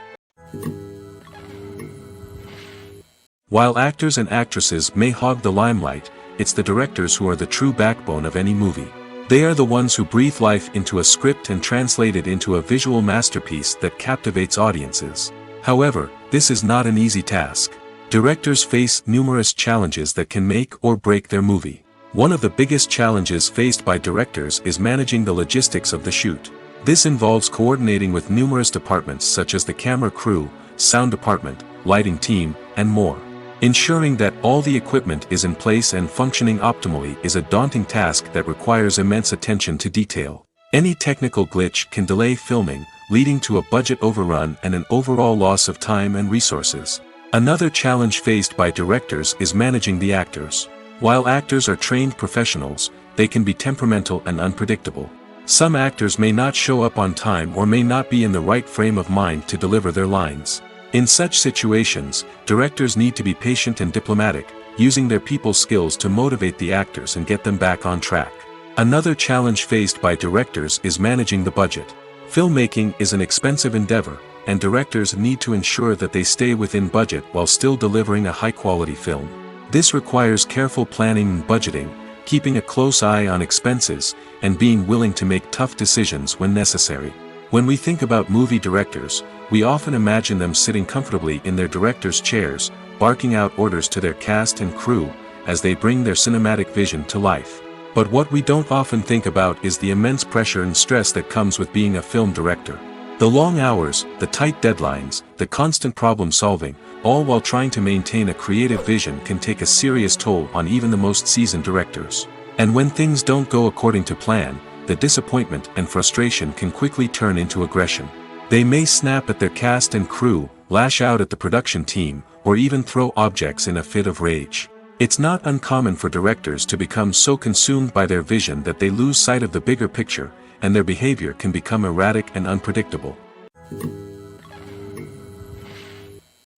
While actors and actresses may hog the limelight, it's the directors who are the true backbone of any movie. They are the ones who breathe life into a script and translate it into a visual masterpiece that captivates audiences. However, this is not an easy task. Directors face numerous challenges that can make or break their movie. One of the biggest challenges faced by directors is managing the logistics of the shoot. This involves coordinating with numerous departments such as the camera crew, sound department, lighting team, and more. Ensuring that all the equipment is in place and functioning optimally is a daunting task that requires immense attention to detail. Any technical glitch can delay filming, leading to a budget overrun and an overall loss of time and resources. Another challenge faced by directors is managing the actors. While actors are trained professionals, they can be temperamental and unpredictable. Some actors may not show up on time or may not be in the right frame of mind to deliver their lines. In such situations, directors need to be patient and diplomatic, using their people skills to motivate the actors and get them back on track. Another challenge faced by directors is managing the budget. Filmmaking is an expensive endeavor, and directors need to ensure that they stay within budget while still delivering a high-quality film. This requires careful planning and budgeting, keeping a close eye on expenses, and being willing to make tough decisions when necessary. When we think about movie directors, we often imagine them sitting comfortably in their director's chairs, barking out orders to their cast and crew, as they bring their cinematic vision to life. But what we don't often think about is the immense pressure and stress that comes with being a film director. The long hours, the tight deadlines, the constant problem solving, all while trying to maintain a creative vision can take a serious toll on even the most seasoned directors. And when things don't go according to plan, the disappointment and frustration can quickly turn into aggression. They may snap at their cast and crew, lash out at the production team, or even throw objects in a fit of rage. It's not uncommon for directors to become so consumed by their vision that they lose sight of the bigger picture, and their behavior can become erratic and unpredictable.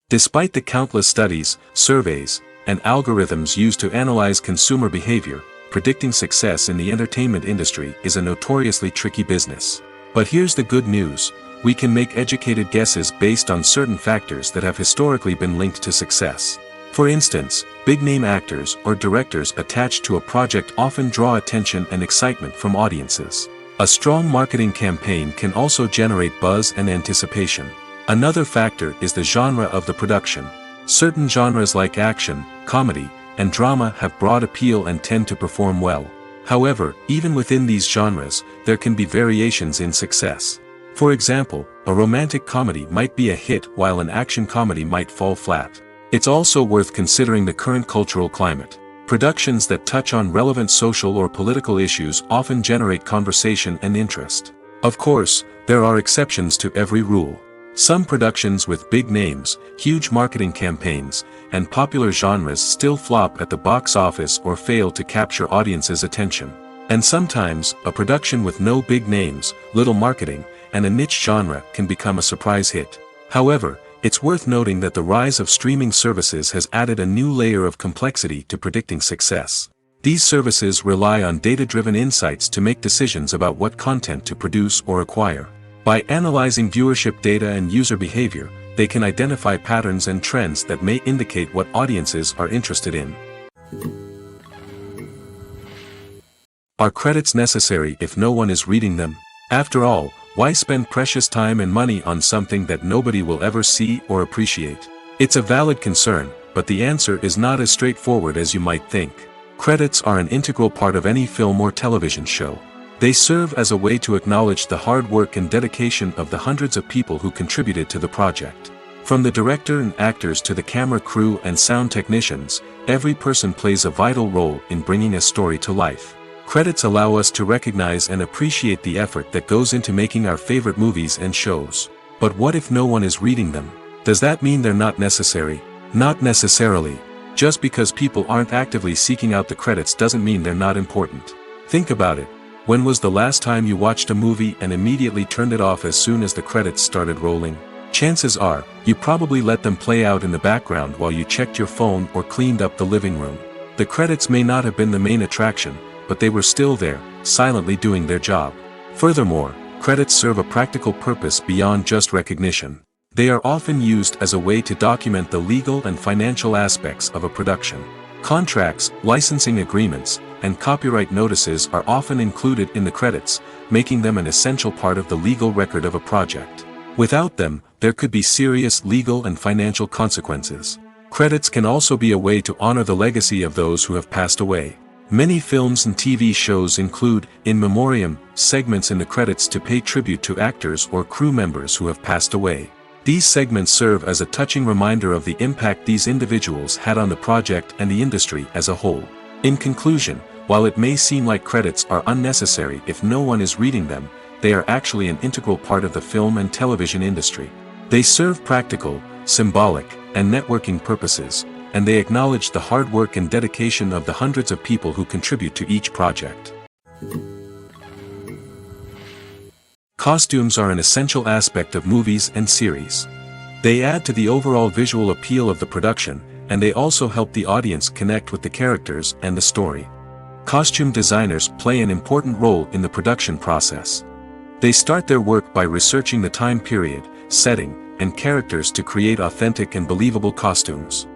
Despite the countless studies, surveys, and algorithms used to analyze consumer behavior, predicting success in the entertainment industry is a notoriously tricky business. But here's the good news: we can make educated guesses based on certain factors that have historically been linked to success. For instance, big-name actors or directors attached to a project often draw attention and excitement from audiences. A strong marketing campaign can also generate buzz and anticipation. Another factor is the genre of the production. Certain genres like action, comedy, and drama have broad appeal and tend to perform well. However, even within these genres, there can be variations in success. For example, a romantic comedy might be a hit while an action comedy might fall flat. It's also worth considering the current cultural climate. Productions that touch on relevant social or political issues often generate conversation and interest. Of course, there are exceptions to every rule. Some productions with big names, huge marketing campaigns, and popular genres still flop at the box office or fail to capture audiences' attention. And sometimes, a production with no big names, little marketing, and a niche genre can become a surprise hit. However, it's worth noting that the rise of streaming services has added a new layer of complexity to predicting success. These services rely on data-driven insights to make decisions about what content to produce or acquire. By analyzing viewership data and user behavior, they can identify patterns and trends that may indicate what audiences are interested in. Are credits necessary if no one is reading them? After all, why spend precious time and money on something that nobody will ever see or appreciate? It's a valid concern, but the answer is not as straightforward as you might think. Credits are an integral part of any film or television show. They serve as a way to acknowledge the hard work and dedication of the hundreds of people who contributed to the project. From the director and actors to the camera crew and sound technicians, every person plays a vital role in bringing a story to life. Credits allow us to recognize and appreciate the effort that goes into making our favorite movies and shows. But what if no one is reading them? Does that mean they're not necessary? Not necessarily. Just because people aren't actively seeking out the credits doesn't mean they're not important. Think about it. When was the last time you watched a movie and immediately turned it off as soon as the credits started rolling? Chances are, you probably let them play out in the background while you checked your phone or cleaned up the living room. The credits may not have been the main attraction, but they were still there, silently doing their job. Furthermore, credits serve a practical purpose beyond just recognition. They are often used as a way to document the legal and financial aspects of a production. Contracts, licensing agreements, and copyright notices are often included in the credits, making them an essential part of the legal record of a project. Without them, there could be serious legal and financial consequences. Credits can also be a way to honor the legacy of those who have passed away. Many films and TV shows include, in memoriam, segments in the credits to pay tribute to actors or crew members who have passed away. These segments serve as a touching reminder of the impact these individuals had on the project and the industry as a whole. In conclusion, while it may seem like credits are unnecessary if no one is reading them, they are actually an integral part of the film and television industry. They serve practical, symbolic, and networking purposes, and they acknowledge the hard work and dedication of the hundreds of people who contribute to each project. Costumes are an essential aspect of movies and series. They add to the overall visual appeal of the production, and they also help the audience connect with the characters and the story. Costume designers play an important role in the production process. They start their work by researching the time period, setting, and characters to create authentic and believable costumes.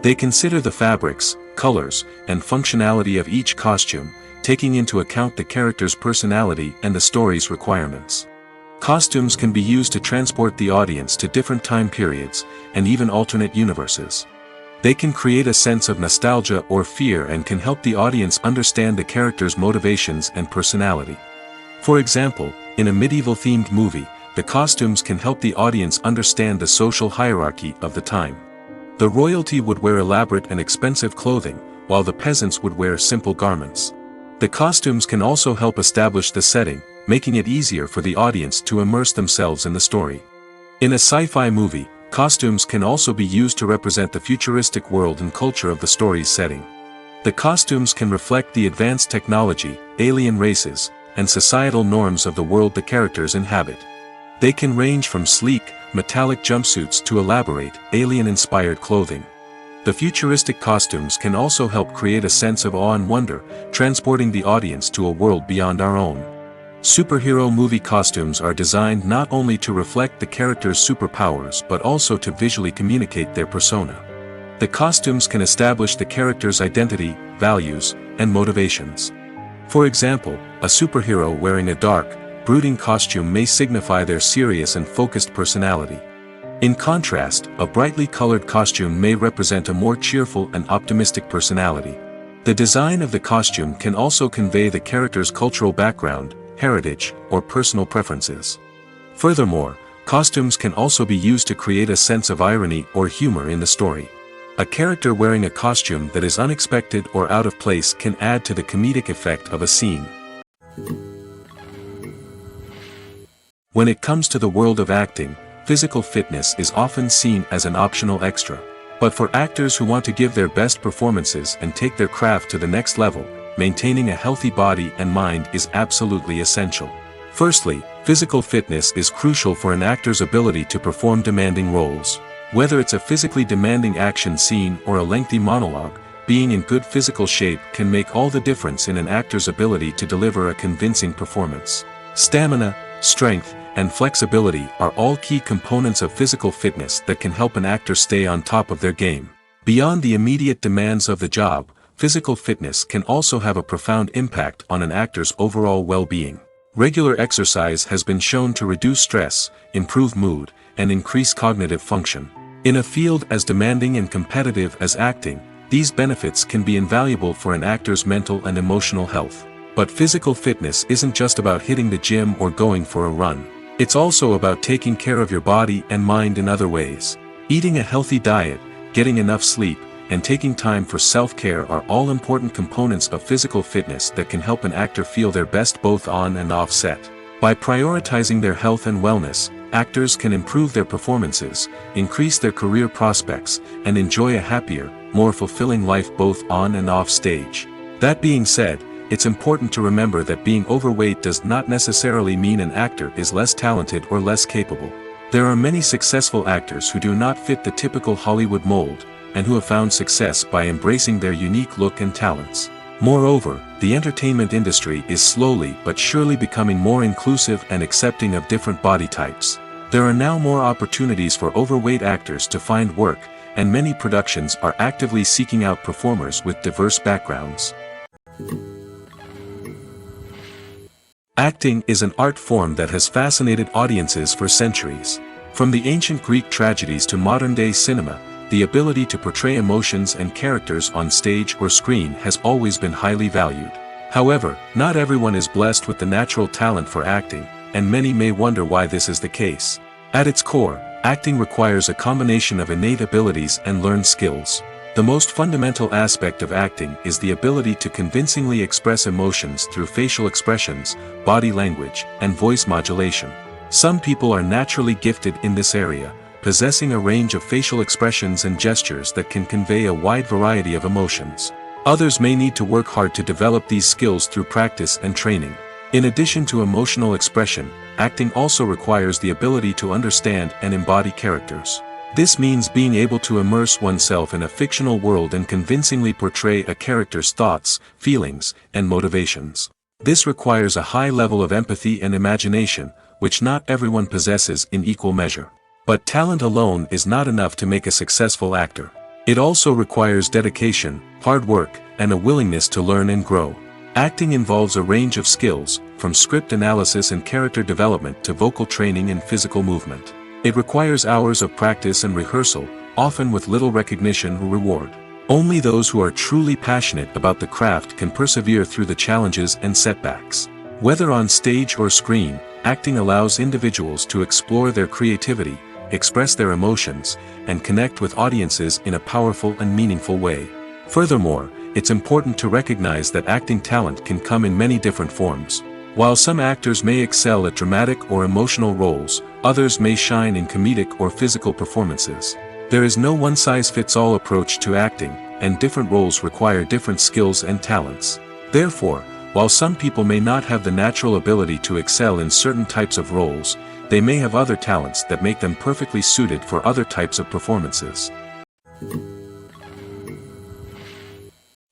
They consider the fabrics, colors, and functionality of each costume, taking into account the character's personality and the story's requirements. Costumes can be used to transport the audience to different time periods, and even alternate universes. They can create a sense of nostalgia or fear and can help the audience understand the character's motivations and personality. For example, in a medieval-themed movie, the costumes can help the audience understand the social hierarchy of the time. The royalty would wear elaborate and expensive clothing, while the peasants would wear simple garments. The costumes can also help establish the setting, making it easier for the audience to immerse themselves in the story. In a sci-fi movie, costumes can also be used to represent the futuristic world and culture of the story's setting. The costumes can reflect the advanced technology, alien races, and societal norms of the world the characters inhabit. They can range from sleek, metallic jumpsuits to elaborate, alien-inspired clothing. The futuristic costumes can also help create a sense of awe and wonder, transporting the audience to a world beyond our own. Superhero movie costumes are designed not only to reflect the character's superpowers but also to visually communicate their persona. The costumes can establish the character's identity, values, and motivations. For example, a superhero wearing a dark, brooding costume may signify their serious and focused personality. In contrast, a brightly colored costume may represent a more cheerful and optimistic personality. The design of the costume can also convey the character's cultural background, heritage, or personal preferences. Furthermore, costumes can also be used to create a sense of irony or humor in the story. A character wearing a costume that is unexpected or out of place can add to the comedic effect of a scene. When it comes to the world of acting, physical fitness is often seen as an optional extra. But for actors who want to give their best performances and take their craft to the next level, maintaining a healthy body and mind is absolutely essential. Firstly, physical fitness is crucial for an actor's ability to perform demanding roles. Whether it's a physically demanding action scene or a lengthy monologue, being in good physical shape can make all the difference in an actor's ability to deliver a convincing performance. Stamina, strength, and flexibility are all key components of physical fitness that can help an actor stay on top of their game. Beyond the immediate demands of the job, physical fitness can also have a profound impact on an actor's overall well-being. Regular exercise has been shown to reduce stress, improve mood, and increase cognitive function. In a field as demanding and competitive as acting, these benefits can be invaluable for an actor's mental and emotional health. But physical fitness isn't just about hitting the gym or going for a run. It's also about taking care of your body and mind in other ways. Eating a healthy diet, getting enough sleep, and taking time for self-care are all important components of physical fitness that can help an actor feel their best both on and off set. By prioritizing their health and wellness, actors can improve their performances, increase their career prospects, and enjoy a happier, more fulfilling life both on and off stage. That being said, it's important to remember that being overweight does not necessarily mean an actor is less talented or less capable. There are many successful actors who do not fit the typical Hollywood mold, and who have found success by embracing their unique look and talents. Moreover, the entertainment industry is slowly but surely becoming more inclusive and accepting of different body types. There are now more opportunities for overweight actors to find work, and many productions are actively seeking out performers with diverse backgrounds. Acting is an art form that has fascinated audiences for centuries. From the ancient Greek tragedies to modern-day cinema, the ability to portray emotions and characters on stage or screen has always been highly valued. However, not everyone is blessed with the natural talent for acting, and many may wonder why this is the case. At its core, acting requires a combination of innate abilities and learned skills. The most fundamental aspect of acting is the ability to convincingly express emotions through facial expressions, body language, and voice modulation. Some people are naturally gifted in this area, possessing a range of facial expressions and gestures that can convey a wide variety of emotions. Others may need to work hard to develop these skills through practice and training. In addition to emotional expression, acting also requires the ability to understand and embody characters. This means being able to immerse oneself in a fictional world and convincingly portray a character's thoughts, feelings, and motivations. This requires a high level of empathy and imagination, which not everyone possesses in equal measure. But talent alone is not enough to make a successful actor. It also requires dedication, hard work, and a willingness to learn and grow. Acting involves a range of skills, from script analysis and character development to vocal training and physical movement. It requires hours of practice and rehearsal, often with little recognition or reward. Only those who are truly passionate about the craft can persevere through the challenges and setbacks. Whether on stage or screen, acting allows individuals to explore their creativity, express their emotions, and connect with audiences in a powerful and meaningful way. Furthermore, it's important to recognize that acting talent can come in many different forms. While some actors may excel at dramatic or emotional roles, others may shine in comedic or physical performances. There is no one-size-fits-all approach to acting, and different roles require different skills and talents. Therefore, while some people may not have the natural ability to excel in certain types of roles, they may have other talents that make them perfectly suited for other types of performances.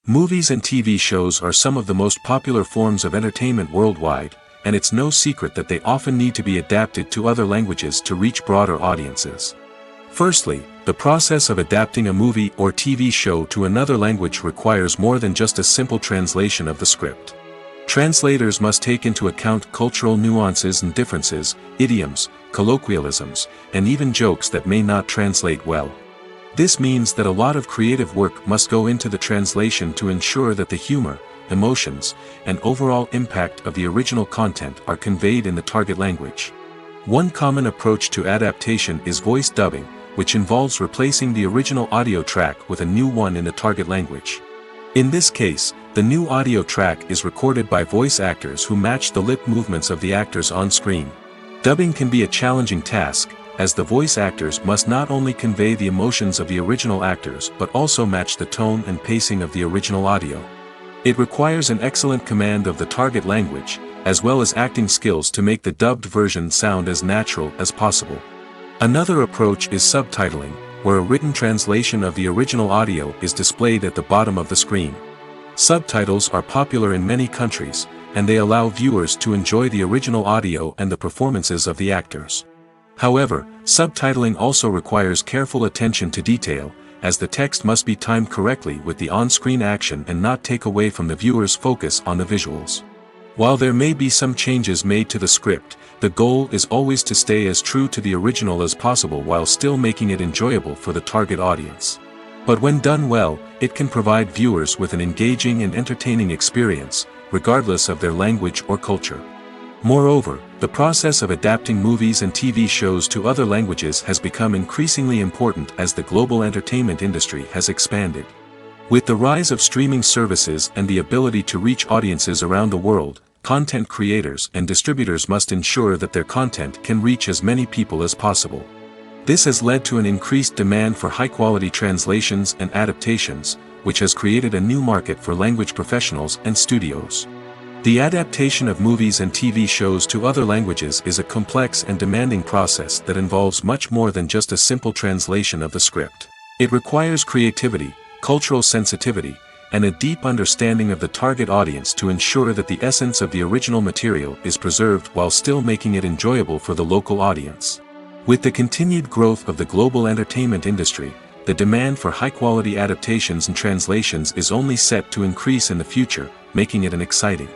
Movies and TV shows are some of the most popular forms of entertainment worldwide, and it's no secret that they often need to be adapted to other languages to reach broader audiences. Firstly, the process of adapting a movie or TV show to another language requires more than just a simple translation of the script. Translators must take into account cultural nuances and differences, idioms, colloquialisms, and even jokes that may not translate well. This means that a lot of creative work must go into the translation to ensure that the humor, emotions, and overall impact of the original content are conveyed in the target language. One common approach to adaptation is voice dubbing, which involves replacing the original audio track with a new one in the target language. In this case, the new audio track is recorded by voice actors who match the lip movements of the actors on screen. Dubbing can be a challenging task, as the voice actors must not only convey the emotions of the original actors but also match the tone and pacing of the original audio. It requires an excellent command of the target language, as well as acting skills to make the dubbed version sound as natural as possible. Another approach is subtitling, where a written translation of the original audio is displayed at the bottom of the screen. Subtitles are popular in many countries, and they allow viewers to enjoy the original audio and the performances of the actors. However, subtitling also requires careful attention to detail, as the text must be timed correctly with the on-screen action and not take away from the viewer's focus on the visuals. While there may be some changes made to the script, the goal is always to stay as true to the original as possible while still making it enjoyable for the target audience. But when done well, it can provide viewers with an engaging and entertaining experience, regardless of their language or culture. Moreover, the process of adapting movies and TV shows to other languages has become increasingly important as the global entertainment industry has expanded. With the rise of streaming services and the ability to reach audiences around the world, content creators and distributors must ensure that their content can reach as many people as possible. This has led to an increased demand for high-quality translations and adaptations, which has created a new market for language professionals and studios. The adaptation of movies and TV shows to other languages is a complex and demanding process that involves much more than just a simple translation of the script. It requires creativity, cultural sensitivity, and a deep understanding of the target audience to ensure that the essence of the original material is preserved while still making it enjoyable for the local audience. With the continued growth of the global entertainment industry, the demand for high-quality adaptations and translations is only set to increase in the future, making it exciting.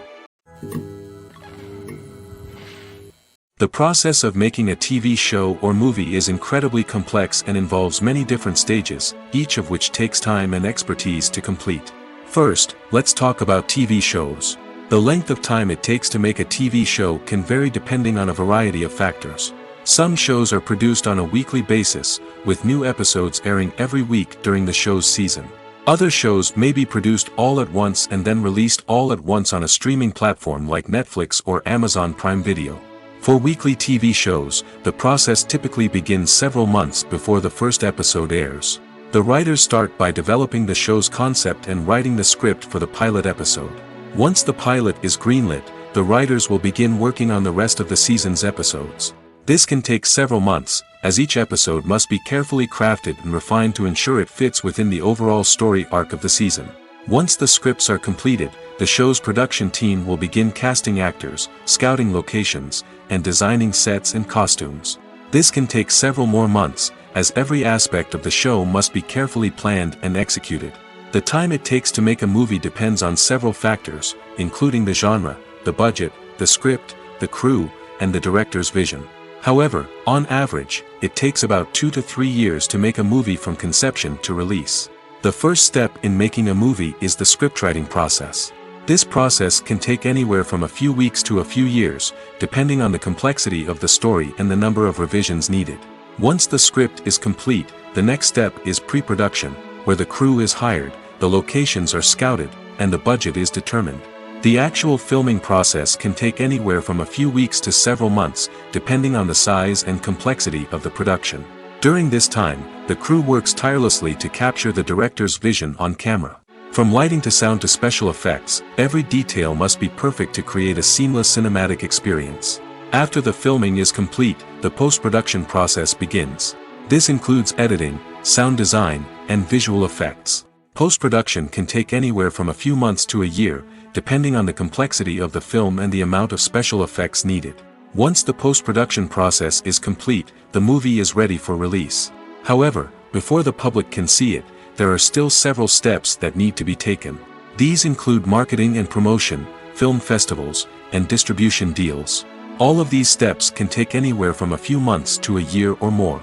The process of making a TV show or movie is incredibly complex and involves many different stages, each of which takes time and expertise to complete. First, let's talk about TV shows. The length of time it takes to make a TV show can vary depending on a variety of factors. Some shows are produced on a weekly basis, with new episodes airing every week during the show's season. Other shows may be produced all at once and then released all at once on a streaming platform like Netflix or Amazon Prime Video. For weekly TV shows, the process typically begins several months before the first episode airs. The writers start by developing the show's concept and writing the script for the pilot episode. Once the pilot is greenlit, the writers will begin working on the rest of the season's episodes. This can take several months, as each episode must be carefully crafted and refined to ensure it fits within the overall story arc of the season. Once the scripts are completed, the show's production team will begin casting actors, scouting locations, and designing sets and costumes. This can take several more months, as every aspect of the show must be carefully planned and executed. The time it takes to make a movie depends on several factors, including the genre, the budget, the script, the crew, and the director's vision. However, on average, it takes about 2 to 3 years to make a movie from conception to release. The first step in making a movie is the scriptwriting process. This process can take anywhere from a few weeks to a few years, depending on the complexity of the story and the number of revisions needed. Once the script is complete, the next step is pre-production, where the crew is hired, the locations are scouted, and the budget is determined. The actual filming process can take anywhere from a few weeks to several months, depending on the size and complexity of the production. During this time, the crew works tirelessly to capture the director's vision on camera. From lighting to sound to special effects, every detail must be perfect to create a seamless cinematic experience. After the filming is complete, the post-production process begins. This includes editing, sound design, and visual effects. Post-production can take anywhere from a few months to a year, depending on the complexity of the film and the amount of special effects needed. Once the post-production process is complete, the movie is ready for release. However, before the public can see it, there are still several steps that need to be taken. These include marketing and promotion, film festivals, and distribution deals. All of these steps can take anywhere from a few months to a year or more.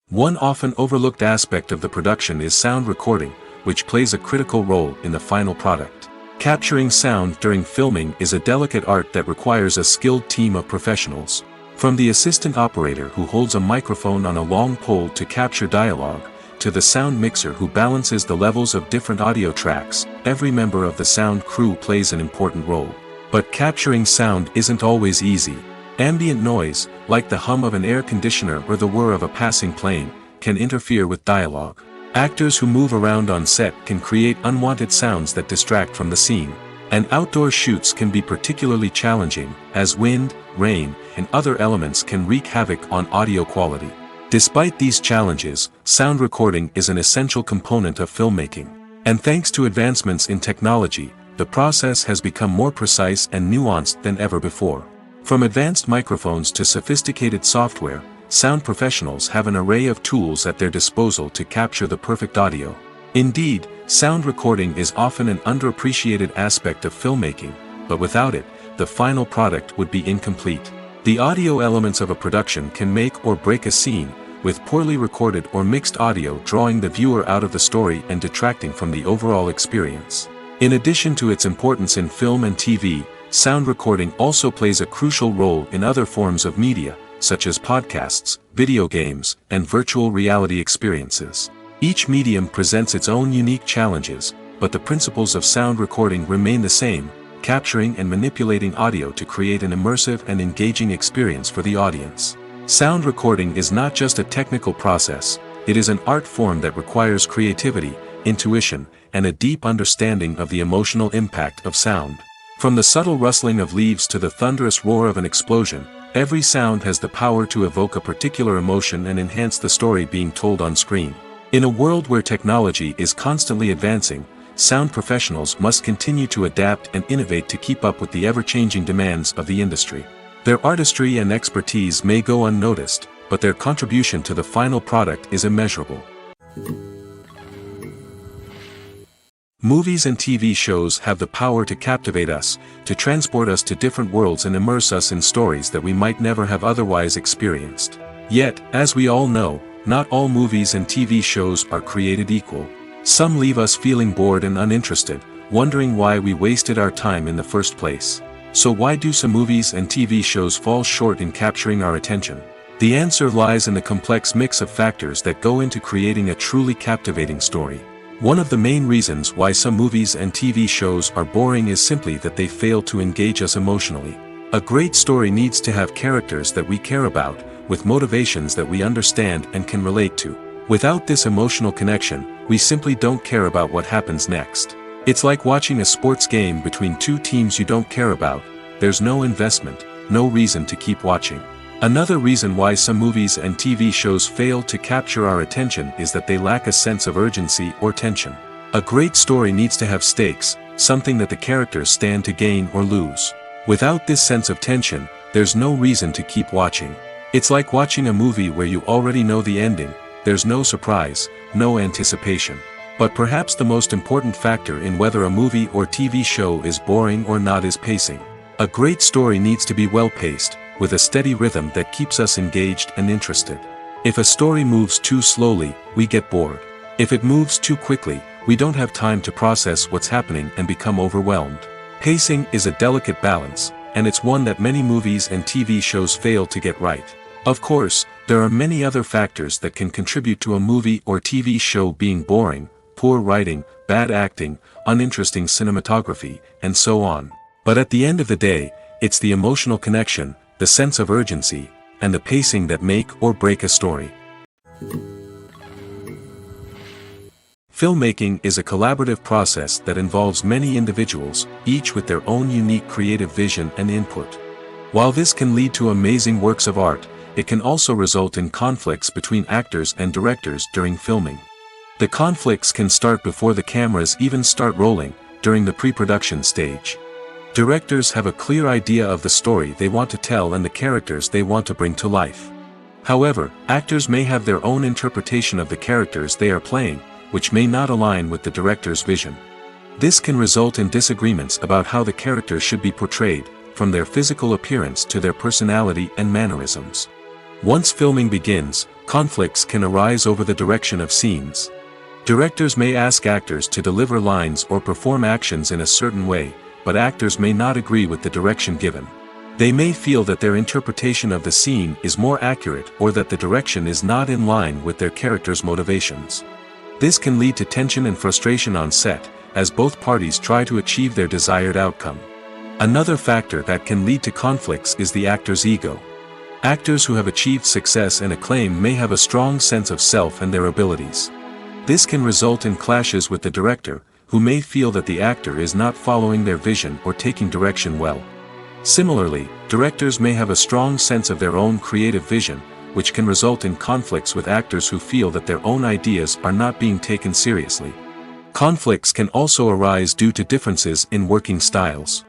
One often overlooked aspect of the production is sound recording, which plays a critical role in the final product. Capturing sound during filming is a delicate art that requires a skilled team of professionals. From the assistant operator who holds a microphone on a long pole to capture dialogue, to the sound mixer who balances the levels of different audio tracks, every member of the sound crew plays an important role. But capturing sound isn't always easy. Ambient noise, like the hum of an air conditioner or the whir of a passing plane, can interfere with dialogue. Actors who move around on set can create unwanted sounds that distract from the scene. And outdoor shoots can be particularly challenging, as wind, rain, and other elements can wreak havoc on audio quality. Despite these challenges, sound recording is an essential component of filmmaking. And thanks to advancements in technology, the process has become more precise and nuanced than ever before. From advanced microphones to sophisticated software, sound professionals have an array of tools at their disposal to capture the perfect audio. Indeed, sound recording is often an underappreciated aspect of filmmaking, but without it, the final product would be incomplete. The audio elements of a production can make or break a scene, with poorly recorded or mixed audio drawing the viewer out of the story and detracting from the overall experience. In addition to its importance in film and TV, sound recording also plays a crucial role in other forms of media, such as podcasts, video games, and virtual reality experiences. Each medium presents its own unique challenges, but the principles of sound recording remain the same, capturing and manipulating audio to create an immersive and engaging experience for the audience. Sound recording is not just a technical process, it is an art form that requires creativity, intuition, and a deep understanding of the emotional impact of sound. From the subtle rustling of leaves to the thunderous roar of an explosion, every sound has the power to evoke a particular emotion and enhance the story being told on screen. In a world where technology is constantly advancing, sound professionals must continue to adapt and innovate to keep up with the ever-changing demands of the industry. Their artistry and expertise may go unnoticed, but their contribution to the final product is immeasurable. Movies and TV shows have the power to captivate us, to transport us to different worlds and immerse us in stories that we might never have otherwise experienced. Yet, as we all know, not all movies and TV shows are created equal. Some leave us feeling bored and uninterested, wondering why we wasted our time in the first place. So why do some movies and TV shows fall short in capturing our attention? The answer lies in the complex mix of factors that go into creating a truly captivating story. One of the main reasons why some movies and TV shows are boring is simply that they fail to engage us emotionally. A great story needs to have characters that we care about, with motivations that we understand and can relate to. Without this emotional connection, we simply don't care about what happens next. It's like watching a sports game between two teams you don't care about. There's no investment, no reason to keep watching. Another reason why some movies and TV shows fail to capture our attention is that they lack a sense of urgency or tension. A great story needs to have stakes, something that the characters stand to gain or lose. Without this sense of tension, there's no reason to keep watching. It's like watching a movie where you already know the ending, there's no surprise, no anticipation. But perhaps the most important factor in whether a movie or TV show is boring or not is pacing. A great story needs to be well-paced, with a steady rhythm that keeps us engaged and interested. If a story moves too slowly, we get bored. If it moves too quickly, we don't have time to process what's happening and become overwhelmed. Pacing is a delicate balance, and it's one that many movies and TV shows fail to get right. Of course, there are many other factors that can contribute to a movie or TV show being boring: poor writing, bad acting, uninteresting cinematography, and so on. But at the end of the day, it's the emotional connection, the sense of urgency, and the pacing that make or break a story. Filmmaking is a collaborative process that involves many individuals, each with their own unique creative vision and input. While this can lead to amazing works of art, it can also result in conflicts between actors and directors during filming. The conflicts can start before the cameras even start rolling, during the pre-production stage. Directors have a clear idea of the story they want to tell and the characters they want to bring to life. However, actors may have their own interpretation of the characters they are playing, which may not align with the director's vision. This can result in disagreements about how the characters should be portrayed, from their physical appearance to their personality and mannerisms. Once filming begins, conflicts can arise over the direction of scenes. Directors may ask actors to deliver lines or perform actions in a certain way, but actors may not agree with the direction given. They may feel that their interpretation of the scene is more accurate or that the direction is not in line with their character's motivations. This can lead to tension and frustration on set, as both parties try to achieve their desired outcome. Another factor that can lead to conflicts is the actor's ego. Actors who have achieved success and acclaim may have a strong sense of self and their abilities. This can result in clashes with the director, who may feel that the actor is not following their vision or taking direction well. Similarly, directors may have a strong sense of their own creative vision, which can result in conflicts with actors who feel that their own ideas are not being taken seriously. Conflicts can also arise due to differences in working styles.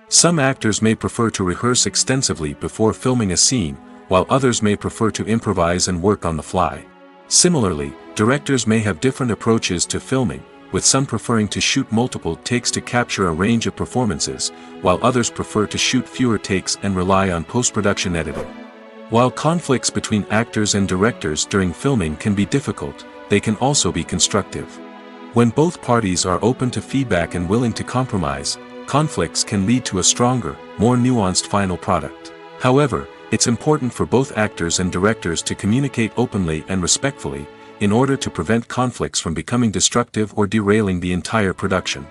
Some actors may prefer to rehearse extensively before filming a scene, while others may prefer to improvise and work on the fly. Similarly, directors may have different approaches to filming, with some preferring to shoot multiple takes to capture a range of performances, while others prefer to shoot fewer takes and rely on post-production editing. While conflicts between actors and directors during filming can be difficult, they can also be constructive. When both parties are open to feedback and willing to compromise, conflicts can lead to a stronger, more nuanced final product. However, it's important for both actors and directors to communicate openly and respectfully, in order to prevent conflicts from becoming destructive or derailing the entire production.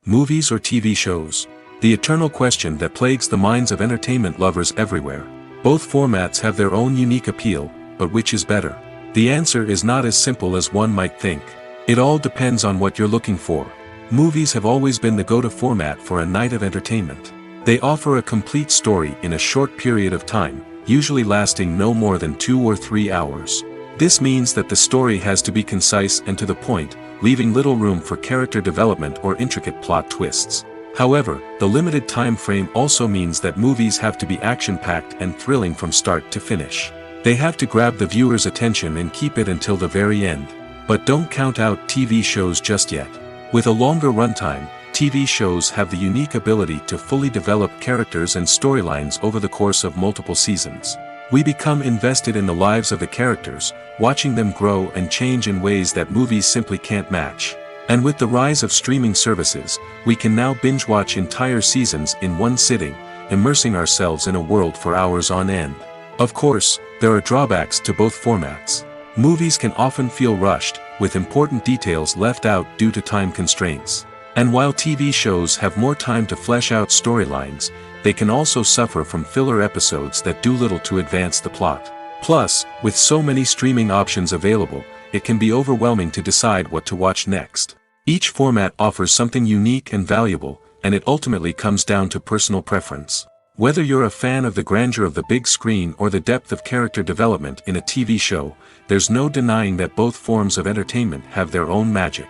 Movies or TV shows? The eternal question that plagues the minds of entertainment lovers everywhere. Both formats have their own unique appeal, but which is better? The answer is not as simple as one might think. It all depends on what you're looking for. Movies have always been the go-to format for a night of entertainment. They offer a complete story in a short period of time, usually lasting no more than 2 or 3 hours. This means that the story has to be concise and to the point, leaving little room for character development or intricate plot twists. However, the limited time frame also means that movies have to be action-packed and thrilling from start to finish. They have to grab the viewer's attention and keep it until the very end. But don't count out TV shows just yet. With a longer runtime, TV shows have the unique ability to fully develop characters and storylines over the course of multiple seasons. We become invested in the lives of the characters, watching them grow and change in ways that movies simply can't match. And with the rise of streaming services, we can now binge-watch entire seasons in one sitting, immersing ourselves in a world for hours on end. Of course, there are drawbacks to both formats. Movies can often feel rushed, with important details left out due to time constraints. And while TV shows have more time to flesh out storylines, they can also suffer from filler episodes that do little to advance the plot. Plus, with so many streaming options available, it can be overwhelming to decide what to watch next. Each format offers something unique and valuable, and it ultimately comes down to personal preference. Whether you're a fan of the grandeur of the big screen or the depth of character development in a TV show, there's no denying that both forms of entertainment have their own magic.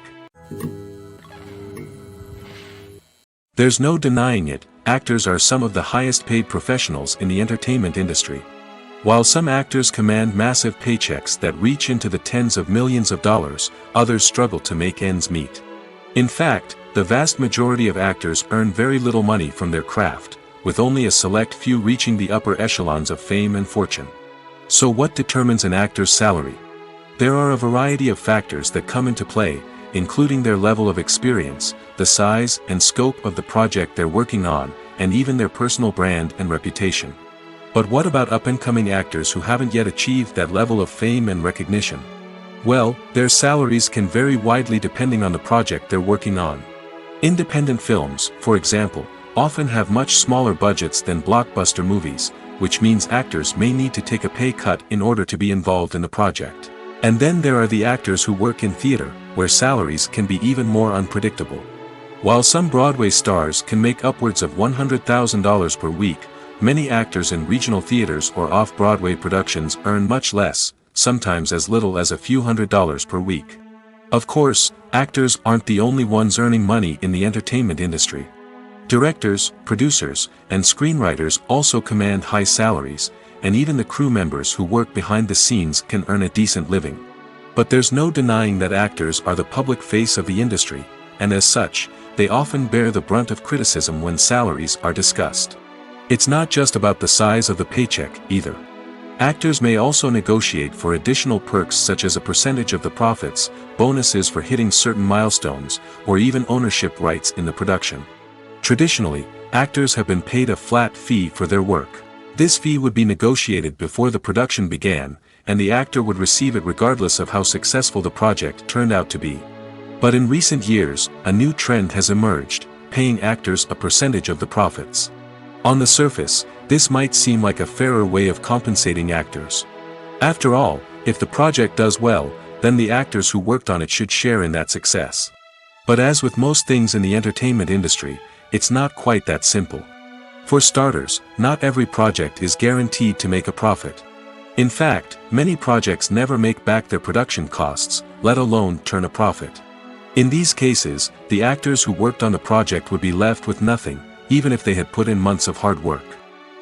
There's no denying it, actors are some of the highest paid professionals in the entertainment industry. While some actors command massive paychecks that reach into the tens of millions of dollars, others struggle to make ends meet. In fact, the vast majority of actors earn very little money from their craft, with only a select few reaching the upper echelons of fame and fortune. So what determines an actor's salary? There are a variety of factors that come into play, including their level of experience, the size and scope of the project they're working on, and even their personal brand and reputation. But what about up-and-coming actors who haven't yet achieved that level of fame and recognition? Well, their salaries can vary widely depending on the project they're working on. Independent films, for example, often have much smaller budgets than blockbuster movies, which means actors may need to take a pay cut in order to be involved in the project. And then there are the actors who work in theater, where salaries can be even more unpredictable. While some Broadway stars can make upwards of $100,000 per week, many actors in regional theaters or off-Broadway productions earn much less, sometimes as little as a few $100s per week. Of course, actors aren't the only ones earning money in the entertainment industry. Directors, producers, and screenwriters also command high salaries, and even the crew members who work behind the scenes can earn a decent living. But there's no denying that actors are the public face of the industry, and as such, they often bear the brunt of criticism when salaries are discussed. It's not just about the size of the paycheck, either. Actors may also negotiate for additional perks such as a percentage of the profits, bonuses for hitting certain milestones, or even ownership rights in the production. Traditionally, actors have been paid a flat fee for their work. This fee would be negotiated before the production began, and the actor would receive it regardless of how successful the project turned out to be. But in recent years, a new trend has emerged, paying actors a percentage of the profits. On the surface, this might seem like a fairer way of compensating actors. After all, if the project does well, then the actors who worked on it should share in that success. But as with most things in the entertainment industry, it's not quite that simple. For starters, not every project is guaranteed to make a profit. In fact, many projects never make back their production costs, let alone turn a profit. In these cases, the actors who worked on the project would be left with nothing, even if they had put in months of hard work.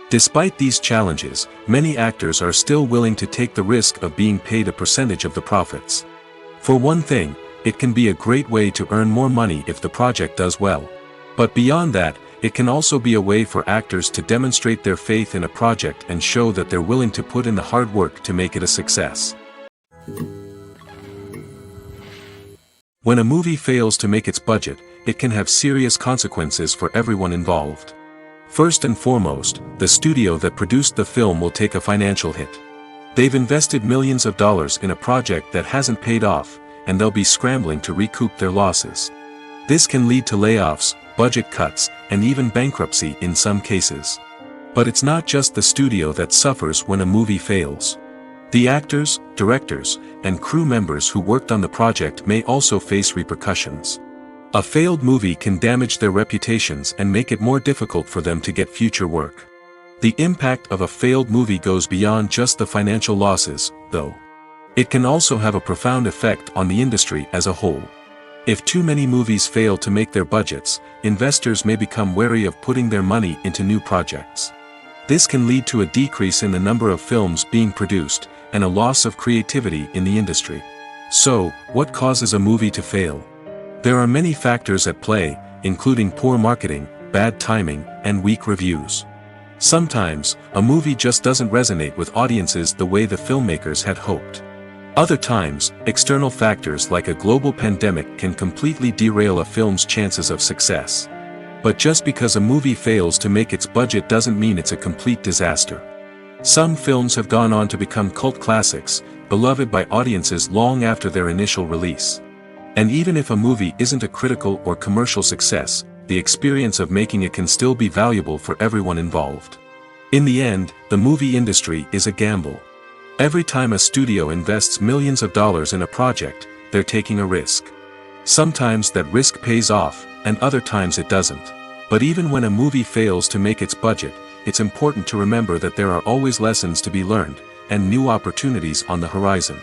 Despite these challenges, many actors are still willing to take the risk of being paid a percentage of the profits. For one thing, it can be a great way to earn more money if the project does well. But beyond that, it can also be a way for actors to demonstrate their faith in a project and show that they're willing to put in the hard work to make it a success. When a movie fails to make its budget, it can have serious consequences for everyone involved. First and foremost, the studio that produced the film will take a financial hit. They've invested millions of dollars in a project that hasn't paid off, and they'll be scrambling to recoup their losses. This can lead to layoffs, budget cuts, and even bankruptcy in some cases. But it's not just the studio that suffers when a movie fails. The actors, directors, and crew members who worked on the project may also face repercussions. A failed movie can damage their reputations and make it more difficult for them to get future work. The impact of a failed movie goes beyond just the financial losses, though. It can also have a profound effect on the industry as a whole. If too many movies fail to make their budgets, investors may become wary of putting their money into new projects. This can lead to a decrease in the number of films being produced, and a loss of creativity in the industry. So, what causes a movie to fail? There are many factors at play, including poor marketing, bad timing, and weak reviews. Sometimes, a movie just doesn't resonate with audiences the way the filmmakers had hoped. Other times, external factors like a global pandemic can completely derail a film's chances of success. But just because a movie fails to make its budget doesn't mean it's a complete disaster. Some films have gone on to become cult classics, beloved by audiences long after their initial release. And even if a movie isn't a critical or commercial success, the experience of making it can still be valuable for everyone involved. In the end, the movie industry is a gamble. Every time a studio invests millions of dollars in a project, they're taking a risk. Sometimes that risk pays off, and other times it doesn't. But even when a movie fails to make its budget, it's important to remember that there are always lessons to be learned, and new opportunities on the horizon.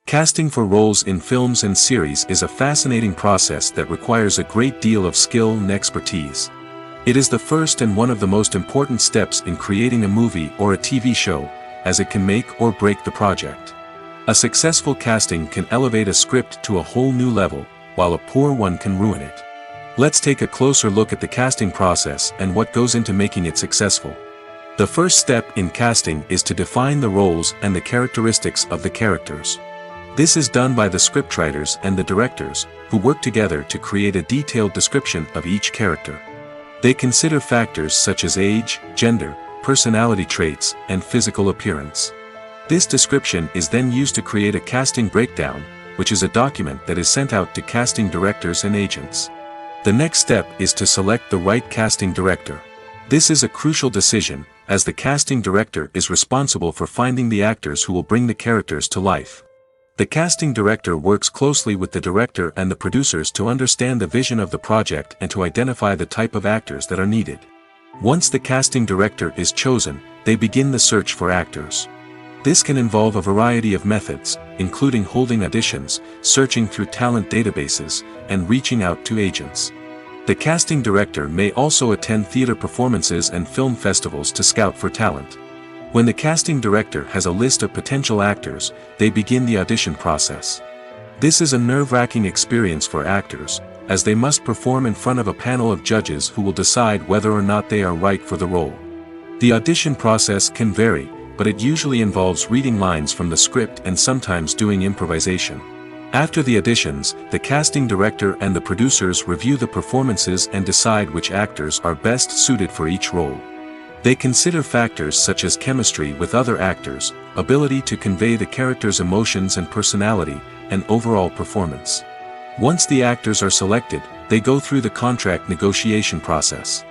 Casting for roles in films and series is a fascinating process that requires a great deal of skill and expertise. It is the first and one of the most important steps in creating a movie or a TV show, as it can make or break the project. A successful casting can elevate a script to a whole new level, while a poor one can ruin it. Let's take a closer look at the casting process and what goes into making it successful. The first step in casting is to define the roles and the characteristics of the characters. This is done by the scriptwriters and the directors, who work together to create a detailed description of each character. They consider factors such as age, gender, personality traits, and physical appearance. This description is then used to create a casting breakdown, which is a document that is sent out to casting directors and agents. The next step is to select the right casting director. This is a crucial decision, as the casting director is responsible for finding the actors who will bring the characters to life. The casting director works closely with the director and the producers to understand the vision of the project and to identify the type of actors that are needed. Once the casting director is chosen, they begin the search for actors. This can involve a variety of methods, including holding auditions, searching through talent databases, and reaching out to agents. The casting director may also attend theater performances and film festivals to scout for talent. When the casting director has a list of potential actors, they begin the audition process. This is a nerve-wracking experience for actors, as they must perform in front of a panel of judges who will decide whether or not they are right for the role. The audition process can vary, but it usually involves reading lines from the script and sometimes doing improvisation. After the auditions, the casting director and the producers review the performances and decide which actors are best suited for each role. They consider factors such as chemistry with other actors, ability to convey the character's emotions and personality, and overall performance. Once the actors are selected, they go through the contract negotiation process.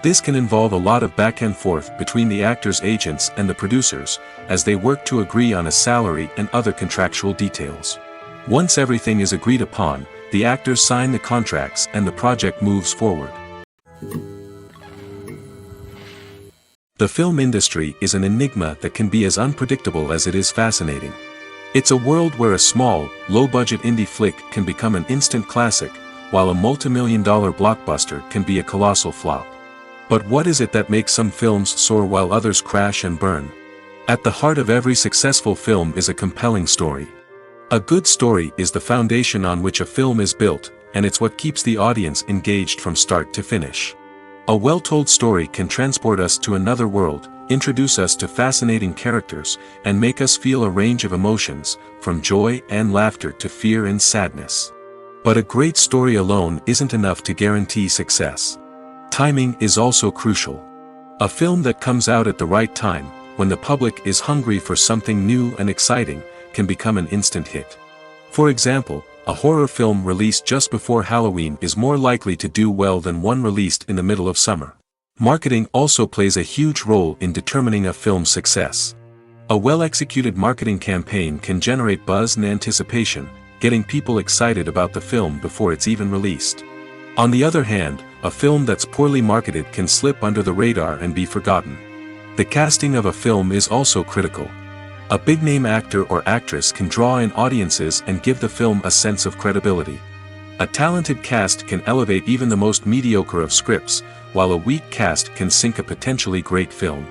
This can involve a lot of back and forth between the actors' agents and the producers, as they work to agree on a salary and other contractual details. Once everything is agreed upon, the actors sign the contracts and the project moves forward. The film industry is an enigma that can be as unpredictable as it is fascinating. It's a world where a small, low-budget indie flick can become an instant classic, while a multi-million-dollar blockbuster can be a colossal flop. But what is it that makes some films soar while others crash and burn? At the heart of every successful film is a compelling story. A good story is the foundation on which a film is built, and it's what keeps the audience engaged from start to finish. A well-told story can transport us to another world, introduce us to fascinating characters, and make us feel a range of emotions, from joy and laughter to fear and sadness. But a great story alone isn't enough to guarantee success. Timing is also crucial. A film that comes out at the right time, when the public is hungry for something new and exciting, can become an instant hit. For example, a horror film released just before Halloween is more likely to do well than one released in the middle of summer. Marketing also plays a huge role in determining a film's success. A well-executed marketing campaign can generate buzz and anticipation, getting people excited about the film before it's even released. On the other hand, a film that's poorly marketed can slip under the radar and be forgotten. The casting of a film is also critical. A big-name actor or actress can draw in audiences and give the film a sense of credibility. A talented cast can elevate even the most mediocre of scripts, while a weak cast can sink a potentially great film.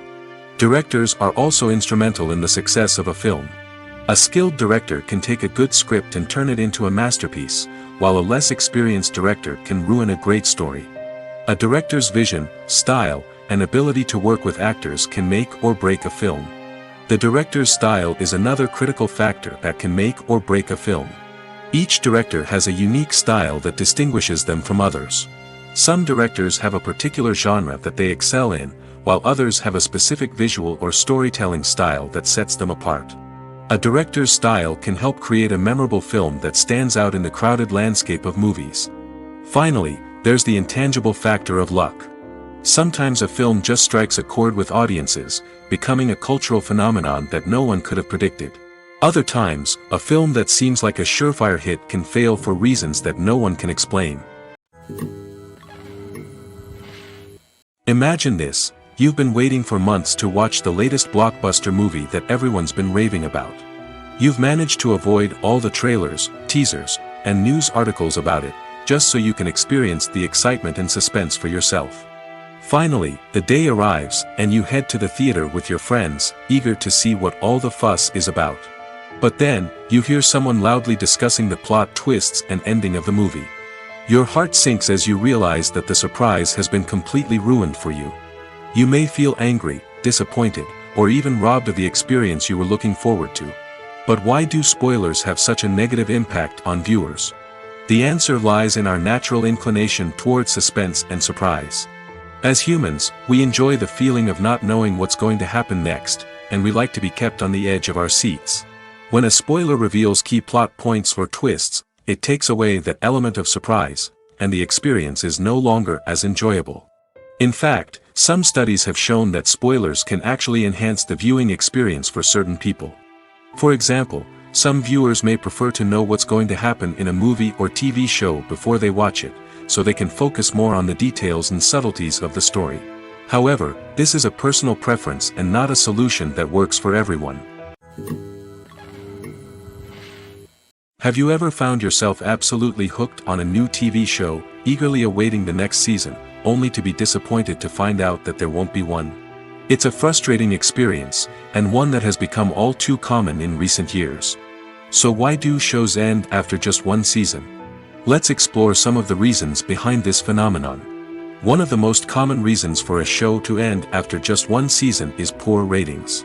Directors are also instrumental in the success of a film. A skilled director can take a good script and turn it into a masterpiece, while a less experienced director can ruin a great story. A director's vision, style, and ability to work with actors can make or break a film. The director's style is another critical factor that can make or break a film. Each director has a unique style that distinguishes them from others. Some directors have a particular genre that they excel in, while others have a specific visual or storytelling style that sets them apart. A director's style can help create a memorable film that stands out in the crowded landscape of movies. Finally, there's the intangible factor of luck. Sometimes a film just strikes a chord with audiences, becoming a cultural phenomenon that no one could have predicted. Other times, a film that seems like a surefire hit can fail for reasons that no one can explain. Imagine this: you've been waiting for months to watch the latest blockbuster movie that everyone's been raving about. You've managed to avoid all the trailers, teasers, and news articles about it, just so you can experience the excitement and suspense for yourself. Finally, the day arrives, and you head to the theater with your friends, eager to see what all the fuss is about. But then, you hear someone loudly discussing the plot twists and ending of the movie. Your heart sinks as you realize that the surprise has been completely ruined for you. You may feel angry, disappointed, or even robbed of the experience you were looking forward to. But why do spoilers have such a negative impact on viewers? The answer lies in our natural inclination toward suspense and surprise. As humans, we enjoy the feeling of not knowing what's going to happen next, and we like to be kept on the edge of our seats. When a spoiler reveals key plot points or twists, it takes away that element of surprise, and the experience is no longer as enjoyable. In fact, some studies have shown that spoilers can actually enhance the viewing experience for certain people. For example, some viewers may prefer to know what's going to happen in a movie or TV show before they watch it, so they can focus more on the details and subtleties of the story. However, this is a personal preference and not a solution that works for everyone. Have you ever found yourself absolutely hooked on a new TV show, eagerly awaiting the next season, only to be disappointed to find out that there won't be one? It's a frustrating experience, and one that has become all too common in recent years. So why do shows end after just one season? Let's explore some of the reasons behind this phenomenon. One of the most common reasons for a show to end after just one season is poor ratings.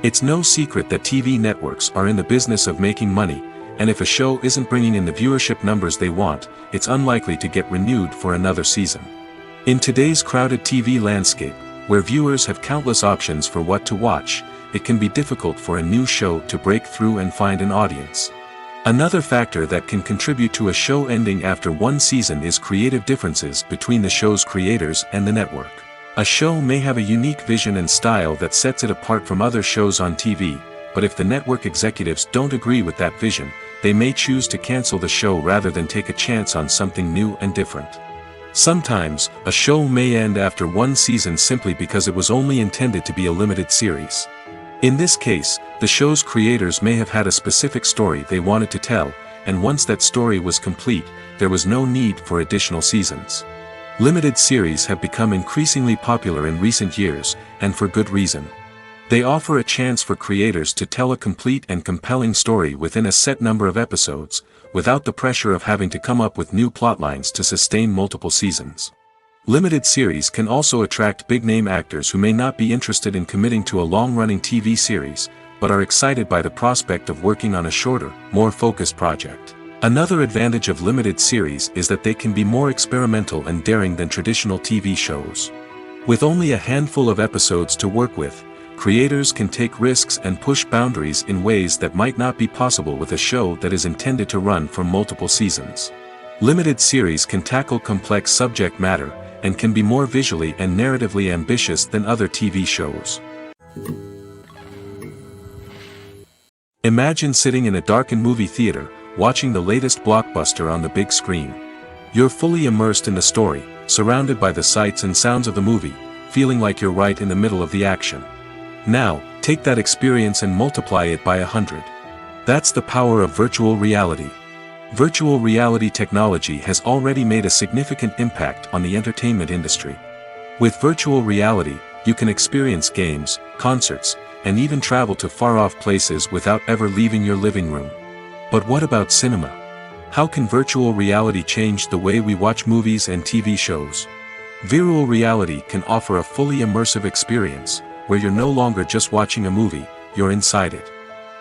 It's no secret that TV networks are in the business of making money, and if a show isn't bringing in the viewership numbers they want, it's unlikely to get renewed for another season. In today's crowded TV landscape, where viewers have countless options for what to watch, it can be difficult for a new show to break through and find an audience. Another factor that can contribute to a show ending after one season is creative differences between the show's creators and the network. A show may have a unique vision and style that sets it apart from other shows on TV, but if the network executives don't agree with that vision, they may choose to cancel the show rather than take a chance on something new and different. Sometimes, a show may end after one season simply because it was only intended to be a limited series. In this case, the show's creators may have had a specific story they wanted to tell, and once that story was complete, there was no need for additional seasons. Limited series have become increasingly popular in recent years, and for good reason. They offer a chance for creators to tell a complete and compelling story within a set number of episodes, without the pressure of having to come up with new plotlines to sustain multiple seasons. Limited series can also attract big-name actors who may not be interested in committing to a long-running TV series, but are excited by the prospect of working on a shorter, more focused project. Another advantage of limited series is that they can be more experimental and daring than traditional TV shows. With only a handful of episodes to work with, creators can take risks and push boundaries in ways that might not be possible with a show that is intended to run for multiple seasons. Limited series can tackle complex subject matter, and can be more visually and narratively ambitious than other TV shows. Imagine sitting in a darkened movie theater, watching the latest blockbuster on the big screen. You're fully immersed in the story, surrounded by the sights and sounds of the movie, feeling like you're right in the middle of the action. Now, take that experience and multiply it by 100. That's the power of virtual reality. Virtual reality technology has already made a significant impact on the entertainment industry. With virtual reality, you can experience games, concerts, and even travel to far-off places without ever leaving your living room. But what about cinema? How can virtual reality change the way we watch movies and TV shows? Virtual reality can offer a fully immersive experience, where you're no longer just watching a movie, you're inside it.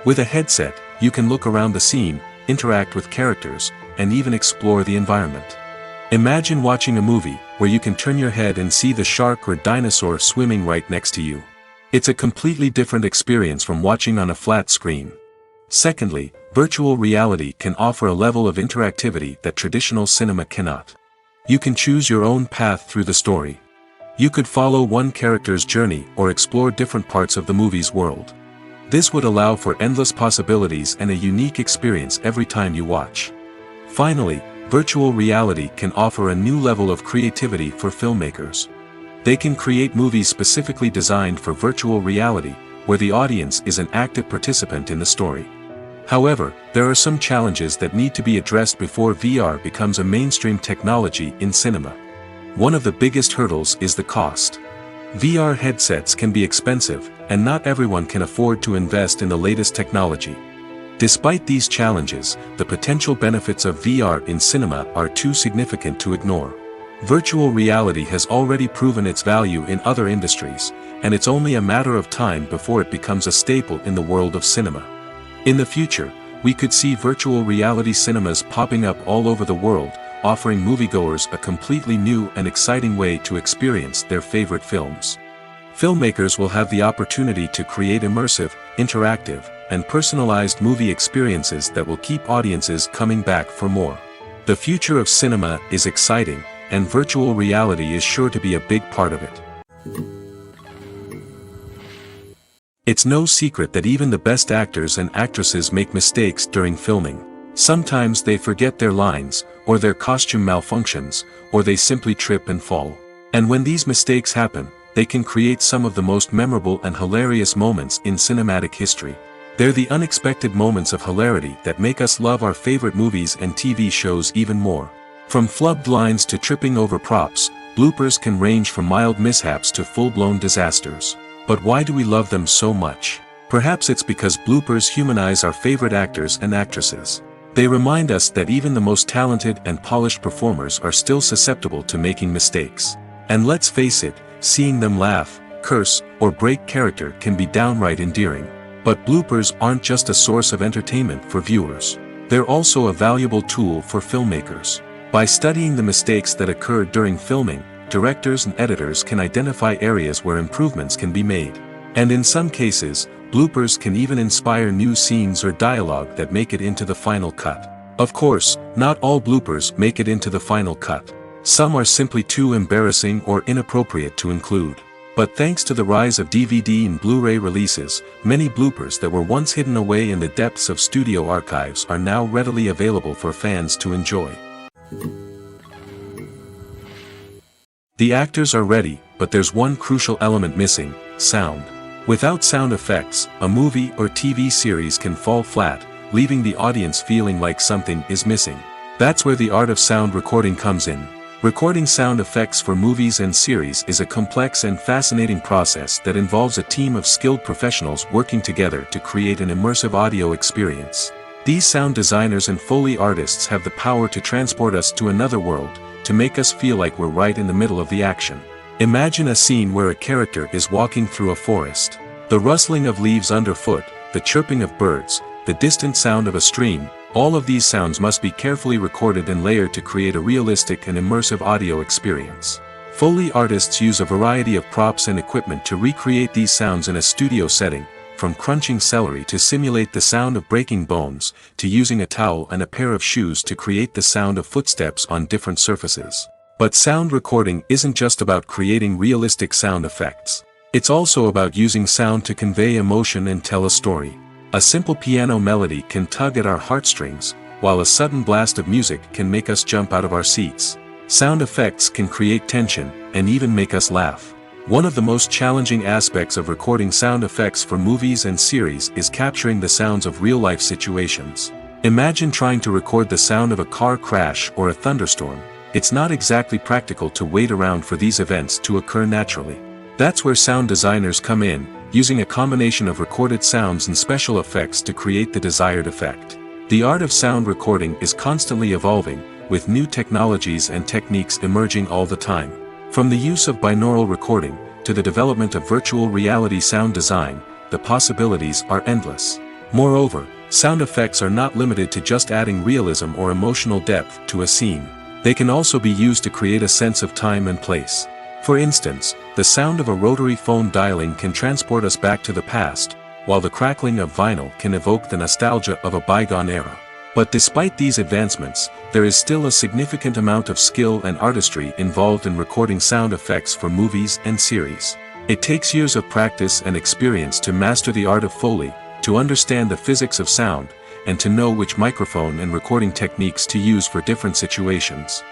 With a headset, you can look around the scene, interact with characters, and even explore the environment. Imagine watching a movie where you can turn your head and see the shark or dinosaur swimming right next to you. It's a completely different experience from watching on a flat screen. Secondly, virtual reality can offer a level of interactivity that traditional cinema cannot. You can choose your own path through the story. You could follow one character's journey or explore different parts of the movie's world. This would allow for endless possibilities and a unique experience every time you watch. Finally, virtual reality can offer a new level of creativity for filmmakers. They can create movies specifically designed for virtual reality, where the audience is an active participant in the story. However, there are some challenges that need to be addressed before VR becomes a mainstream technology in cinema. One of the biggest hurdles is the cost. VR headsets can be expensive, and not everyone can afford to invest in the latest technology. Despite these challenges, the potential benefits of VR in cinema are too significant to ignore. Virtual reality has already proven its value in other industries, and it's only a matter of time before it becomes a staple in the world of cinema. In the future, we could see virtual reality cinemas popping up all over the world, offering moviegoers a completely new and exciting way to experience their favorite films. Filmmakers will have the opportunity to create immersive, interactive, and personalized movie experiences that will keep audiences coming back for more. The future of cinema is exciting, and virtual reality is sure to be a big part of it. It's no secret that even the best actors and actresses make mistakes during filming. Sometimes they forget their lines, or their costume malfunctions, or they simply trip and fall. And when these mistakes happen, they can create some of the most memorable and hilarious moments in cinematic history. They're the unexpected moments of hilarity that make us love our favorite movies and TV shows even more. From flubbed lines to tripping over props, bloopers can range from mild mishaps to full-blown disasters. But why do we love them so much? Perhaps it's because bloopers humanize our favorite actors and actresses. They remind us that even the most talented and polished performers are still susceptible to making mistakes. And let's face it, seeing them laugh, curse, or break character can be downright endearing. But bloopers aren't just a source of entertainment for viewers. They're also a valuable tool for filmmakers. By studying the mistakes that occurred during filming, directors and editors can identify areas where improvements can be made. And in some cases, bloopers can even inspire new scenes or dialogue that make it into the final cut. Of course, not all bloopers make it into the final cut. Some are simply too embarrassing or inappropriate to include. But thanks to the rise of DVD and Blu-ray releases, many bloopers that were once hidden away in the depths of studio archives are now readily available for fans to enjoy. The actors are ready, but there's one crucial element missing: sound. Without sound effects, a movie or TV series can fall flat, leaving the audience feeling like something is missing. That's where the art of sound recording comes in. Recording sound effects for movies and series is a complex and fascinating process that involves a team of skilled professionals working together to create an immersive audio experience. These sound designers and Foley artists have the power to transport us to another world, to make us feel like we're right in the middle of the action. Imagine a scene where a character is walking through a forest. The rustling of leaves underfoot, the chirping of birds, the distant sound of a stream, all of these sounds must be carefully recorded and layered to create a realistic and immersive audio experience. Foley artists use a variety of props and equipment to recreate these sounds in a studio setting, from crunching celery to simulate the sound of breaking bones, to using a towel and a pair of shoes to create the sound of footsteps on different surfaces. But sound recording isn't just about creating realistic sound effects. It's also about using sound to convey emotion and tell a story. A simple piano melody can tug at our heartstrings, while a sudden blast of music can make us jump out of our seats. Sound effects can create tension, and even make us laugh. One of the most challenging aspects of recording sound effects for movies and series is capturing the sounds of real-life situations. Imagine trying to record the sound of a car crash or a thunderstorm. It's not exactly practical to wait around for these events to occur naturally. That's where sound designers come in, using a combination of recorded sounds and special effects to create the desired effect. The art of sound recording is constantly evolving, with new technologies and techniques emerging all the time. From the use of binaural recording, to the development of virtual reality sound design, the possibilities are endless. Moreover, sound effects are not limited to just adding realism or emotional depth to a scene. They can also be used to create a sense of time and place. For instance, the sound of a rotary phone dialing can transport us back to the past, while the crackling of vinyl can evoke the nostalgia of a bygone era. But despite these advancements, there is still a significant amount of skill and artistry involved in recording sound effects for movies and series. It takes years of practice and experience to master the art of Foley, to understand the physics of sound, and to know which microphone and recording techniques to use for different situations.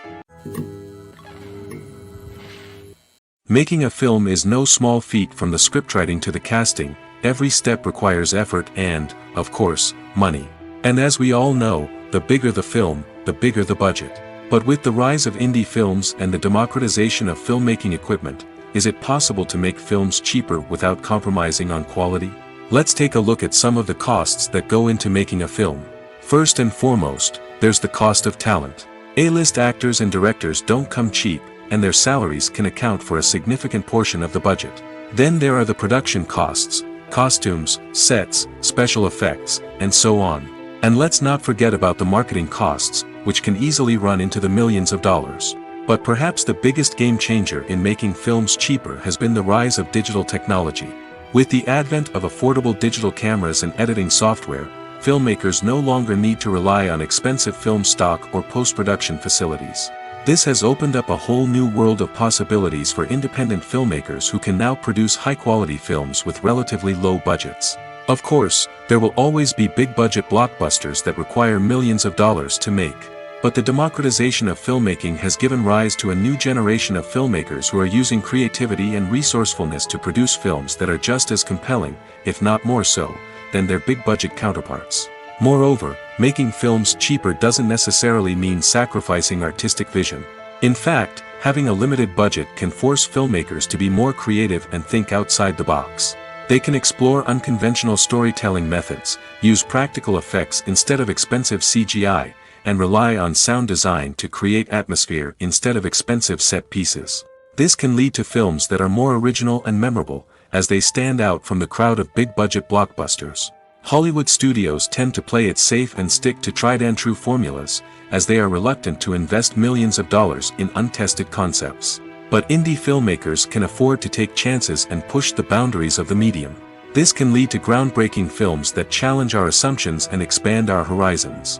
Making a film is no small feat. From the scriptwriting to the casting, every step requires effort and, of course, money. And as we all know, the bigger the film, the bigger the budget. But with the rise of indie films and the democratization of filmmaking equipment, is it possible to make films cheaper without compromising on quality? Let's take a look at some of the costs that go into making a film. First and foremost, there's the cost of talent. A-list actors and directors don't come cheap, and their salaries can account for a significant portion of the budget. Then there are the production costs, costumes, sets, special effects, and so on. And let's not forget about the marketing costs, which can easily run into the millions of dollars. But perhaps the biggest game changer in making films cheaper has been the rise of digital technology. With the advent of affordable digital cameras and editing software, filmmakers no longer need to rely on expensive film stock or post-production facilities. This has opened up a whole new world of possibilities for independent filmmakers who can now produce high-quality films with relatively low budgets. Of course, there will always be big-budget blockbusters that require millions of dollars to make. But the democratization of filmmaking has given rise to a new generation of filmmakers who are using creativity and resourcefulness to produce films that are just as compelling, if not more so, than their big-budget counterparts. Moreover, making films cheaper doesn't necessarily mean sacrificing artistic vision. In fact, having a limited budget can force filmmakers to be more creative and think outside the box. They can explore unconventional storytelling methods, use practical effects instead of expensive CGI, and rely on sound design to create atmosphere instead of expensive set pieces. This can lead to films that are more original and memorable, as they stand out from the crowd of big-budget blockbusters. Hollywood studios tend to play it safe and stick to tried-and-true formulas, as they are reluctant to invest millions of dollars in untested concepts. But indie filmmakers can afford to take chances and push the boundaries of the medium. This can lead to groundbreaking films that challenge our assumptions and expand our horizons.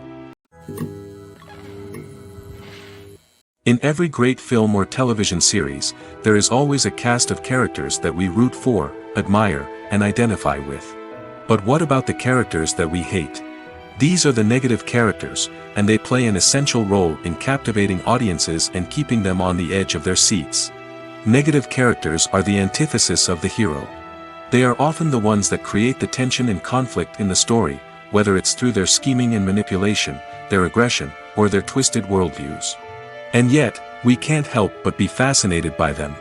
In every great film or television series, there is always a cast of characters that we root for, admire, and identify with. But what about the characters that we hate? These are the negative characters, and they play an essential role in captivating audiences and keeping them on the edge of their seats. Negative characters are the antithesis of the hero. They are often the ones that create the tension and conflict in the story, whether it's through their scheming and manipulation, their aggression, or their twisted worldviews. And yet, we can't help but be fascinated by them.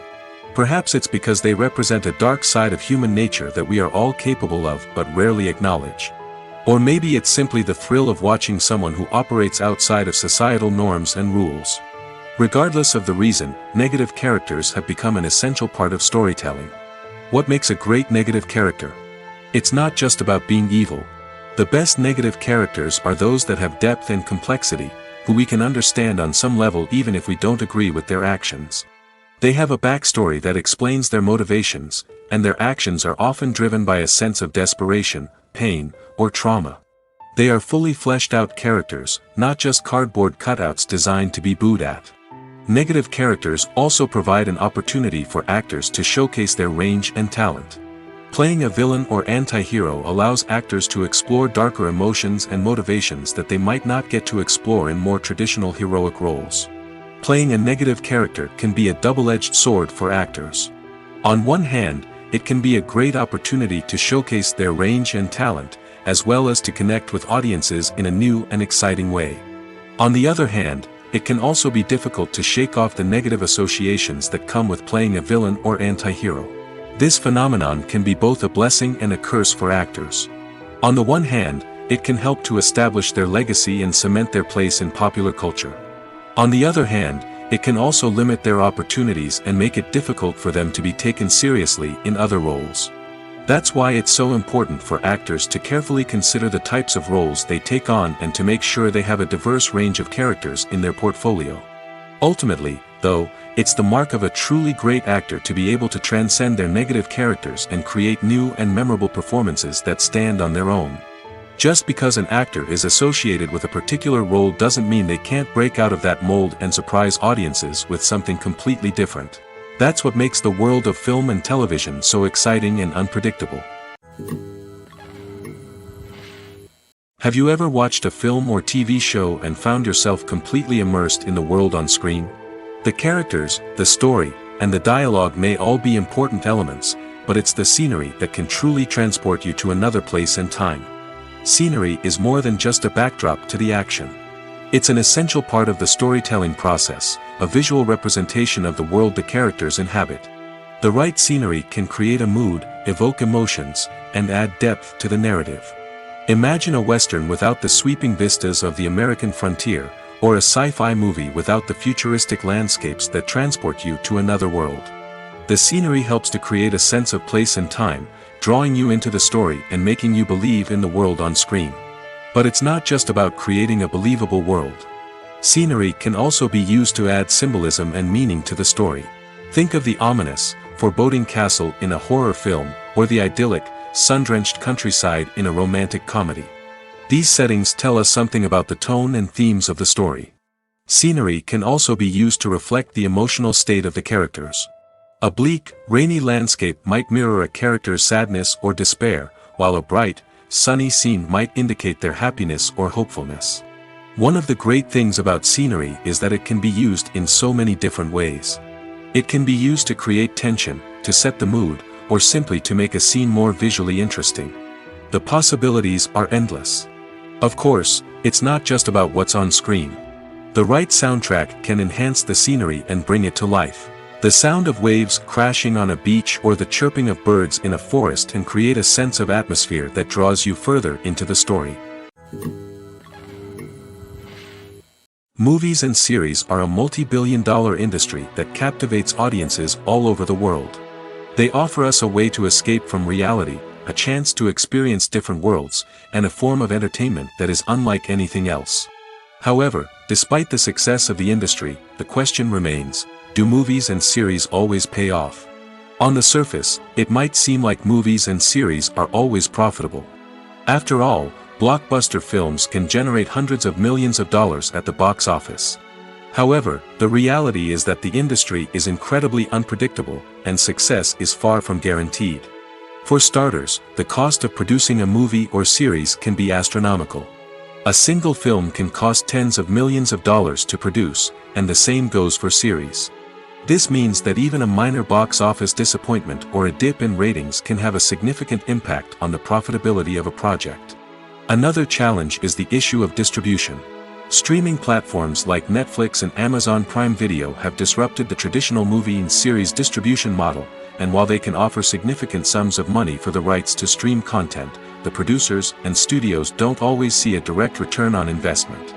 Perhaps it's because they represent a dark side of human nature that we are all capable of but rarely acknowledge. Or maybe it's simply the thrill of watching someone who operates outside of societal norms and rules. Regardless of the reason, negative characters have become an essential part of storytelling. What makes a great negative character? It's not just about being evil. The best negative characters are those that have depth and complexity, who we can understand on some level even if we don't agree with their actions. They have a backstory that explains their motivations, and their actions are often driven by a sense of desperation, pain, or trauma. They are fully fleshed out characters, not just cardboard cutouts designed to be booed at. Negative characters also provide an opportunity for actors to showcase their range and talent. Playing a villain or anti-hero allows actors to explore darker emotions and motivations that they might not get to explore in more traditional heroic roles. Playing a negative character can be a double-edged sword for actors. On one hand, it can be a great opportunity to showcase their range and talent, as well as to connect with audiences in a new and exciting way. On the other hand, it can also be difficult to shake off the negative associations that come with playing a villain or anti-hero. This phenomenon can be both a blessing and a curse for actors. On the one hand, it can help to establish their legacy and cement their place in popular culture. On the other hand, it can also limit their opportunities and make it difficult for them to be taken seriously in other roles. That's why it's so important for actors to carefully consider the types of roles they take on and to make sure they have a diverse range of characters in their portfolio. Ultimately, though, it's the mark of a truly great actor to be able to transcend their negative characters and create new and memorable performances that stand on their own. Just because an actor is associated with a particular role doesn't mean they can't break out of that mold and surprise audiences with something completely different. That's what makes the world of film and television so exciting and unpredictable. Have you ever watched a film or TV show and found yourself completely immersed in the world on screen? The characters, the story, and the dialogue may all be important elements, but it's the scenery that can truly transport you to another place and time. Scenery is more than just a backdrop to the action. It's an essential part of the storytelling process, a visual representation of the world the characters inhabit. The right scenery can create a mood, evoke emotions, and add depth to the narrative. Imagine a Western without the sweeping vistas of the American frontier, or a sci-fi movie without the futuristic landscapes that transport you to another world. The scenery helps to create a sense of place and time, drawing you into the story and making you believe in the world on screen. But it's not just about creating a believable world. Scenery can also be used to add symbolism and meaning to the story. Think of the ominous, foreboding castle in a horror film, or the idyllic, sun-drenched countryside in a romantic comedy. These settings tell us something about the tone and themes of the story. Scenery can also be used to reflect the emotional state of the characters. A bleak, rainy landscape might mirror a character's sadness or despair, while a bright, sunny scene might indicate their happiness or hopefulness. One of the great things about scenery is that it can be used in so many different ways. It can be used to create tension, to set the mood, or simply to make a scene more visually interesting. The possibilities are endless. Of course, it's not just about what's on screen. The right soundtrack can enhance the scenery and bring it to life. The sound of waves crashing on a beach or the chirping of birds in a forest can create a sense of atmosphere that draws you further into the story. Movies and series are a multi-billion-dollar industry that captivates audiences all over the world. They offer us a way to escape from reality, a chance to experience different worlds, and a form of entertainment that is unlike anything else. However, despite the success of the industry, the question remains, do movies and series always pay off? On the surface, it might seem like movies and series are always profitable. After all, blockbuster films can generate hundreds of millions of dollars at the box office. However, the reality is that the industry is incredibly unpredictable, and success is far from guaranteed. For starters, the cost of producing a movie or series can be astronomical. A single film can cost tens of millions of dollars to produce, and the same goes for series. This means that even a minor box office disappointment or a dip in ratings can have a significant impact on the profitability of a project. Another challenge is the issue of distribution. Streaming platforms like Netflix and Amazon Prime Video have disrupted the traditional movie and series distribution model, and while they can offer significant sums of money for the rights to stream content, the producers and studios don't always see a direct return on investment.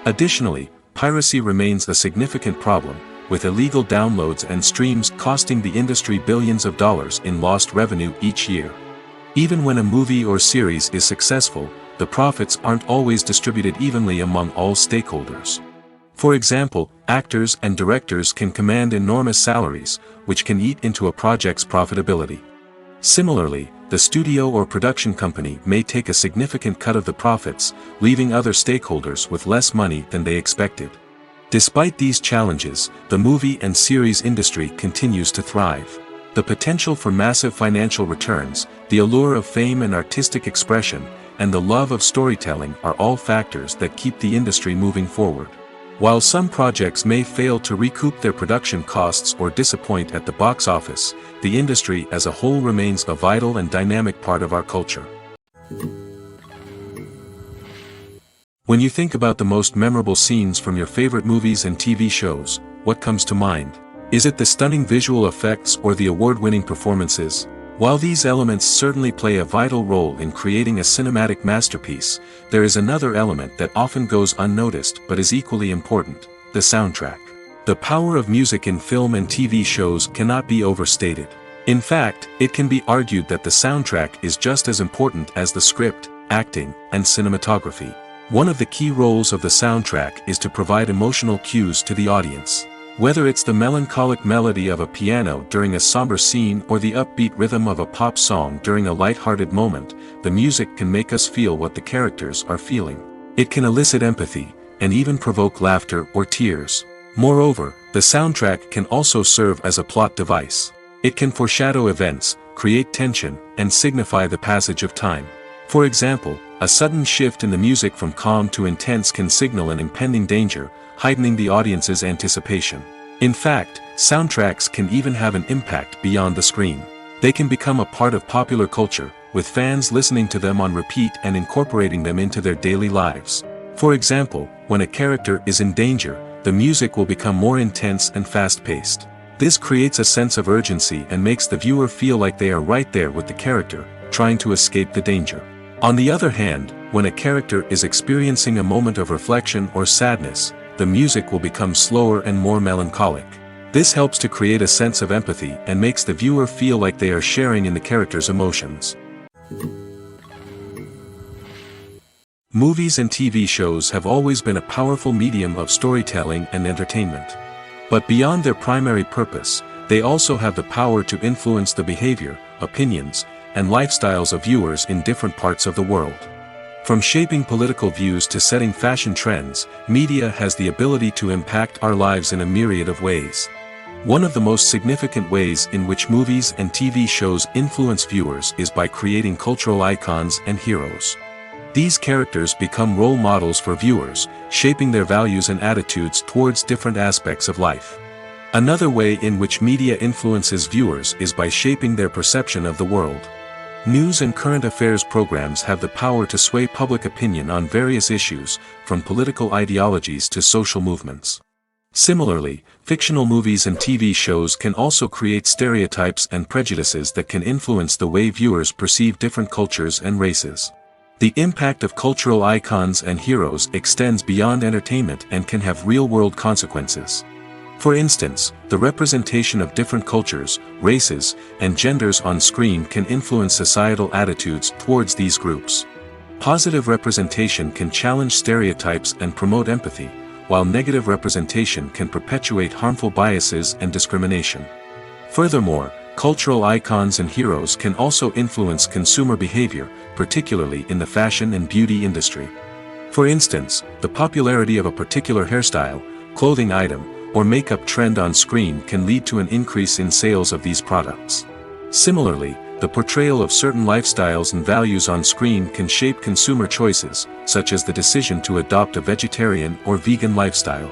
Additionally, piracy remains a significant problem, with illegal downloads and streams costing the industry billions of dollars in lost revenue each year. Even when a movie or series is successful, the profits aren't always distributed evenly among all stakeholders. For example, actors and directors can command enormous salaries, which can eat into a project's profitability. Similarly, the studio or production company may take a significant cut of the profits, leaving other stakeholders with less money than they expected. Despite these challenges, the movie and series industry continues to thrive. The potential for massive financial returns, the allure of fame and artistic expression, and the love of storytelling are all factors that keep the industry moving forward. While some projects may fail to recoup their production costs or disappoint at the box office, the industry as a whole remains a vital and dynamic part of our culture. When you think about the most memorable scenes from your favorite movies and TV shows, what comes to mind? Is it the stunning visual effects or the award-winning performances? While these elements certainly play a vital role in creating a cinematic masterpiece, there is another element that often goes unnoticed but is equally important: the soundtrack. The power of music in film and TV shows cannot be overstated. In fact, it can be argued that the soundtrack is just as important as the script, acting, and cinematography. One of the key roles of the soundtrack is to provide emotional cues to the audience. Whether it's the melancholic melody of a piano during a somber scene or the upbeat rhythm of a pop song during a light-hearted moment, the music can make us feel what the characters are feeling. It can elicit empathy, and even provoke laughter or tears. Moreover, the soundtrack can also serve as a plot device. It can foreshadow events, create tension, and signify the passage of time. For example, a sudden shift in the music from calm to intense can signal an impending danger, heightening the audience's anticipation. In fact, soundtracks can even have an impact beyond the screen. They can become a part of popular culture, with fans listening to them on repeat and incorporating them into their daily lives. For example, when a character is in danger, the music will become more intense and fast-paced. This creates a sense of urgency and makes the viewer feel like they are right there with the character, trying to escape the danger. On the other hand, when a character is experiencing a moment of reflection or sadness, the music will become slower and more melancholic. This helps to create a sense of empathy and makes the viewer feel like they are sharing in the character's emotions. Movies and TV shows have always been a powerful medium of storytelling and entertainment. But beyond their primary purpose, they also have the power to influence the behavior, opinions, and lifestyles of viewers in different parts of the world. From shaping political views to setting fashion trends, media has the ability to impact our lives in a myriad of ways. One of the most significant ways in which movies and TV shows influence viewers is by creating cultural icons and heroes. These characters become role models for viewers, shaping their values and attitudes towards different aspects of life. Another way in which media influences viewers is by shaping their perception of the world. News and current affairs programs have the power to sway public opinion on various issues, from political ideologies to social movements. Similarly, fictional movies and TV shows can also create stereotypes and prejudices that can influence the way viewers perceive different cultures and races. The impact of cultural icons and heroes extends beyond entertainment and can have real-world consequences. For instance, the representation of different cultures, races, and genders on screen can influence societal attitudes towards these groups. Positive representation can challenge stereotypes and promote empathy, while negative representation can perpetuate harmful biases and discrimination. Furthermore, cultural icons and heroes can also influence consumer behavior, particularly in the fashion and beauty industry. For instance, the popularity of a particular hairstyle, clothing item, or makeup trend on screen can lead to an increase in sales of these products. Similarly, the portrayal of certain lifestyles and values on screen can shape consumer choices, such as the decision to adopt a vegetarian or vegan lifestyle.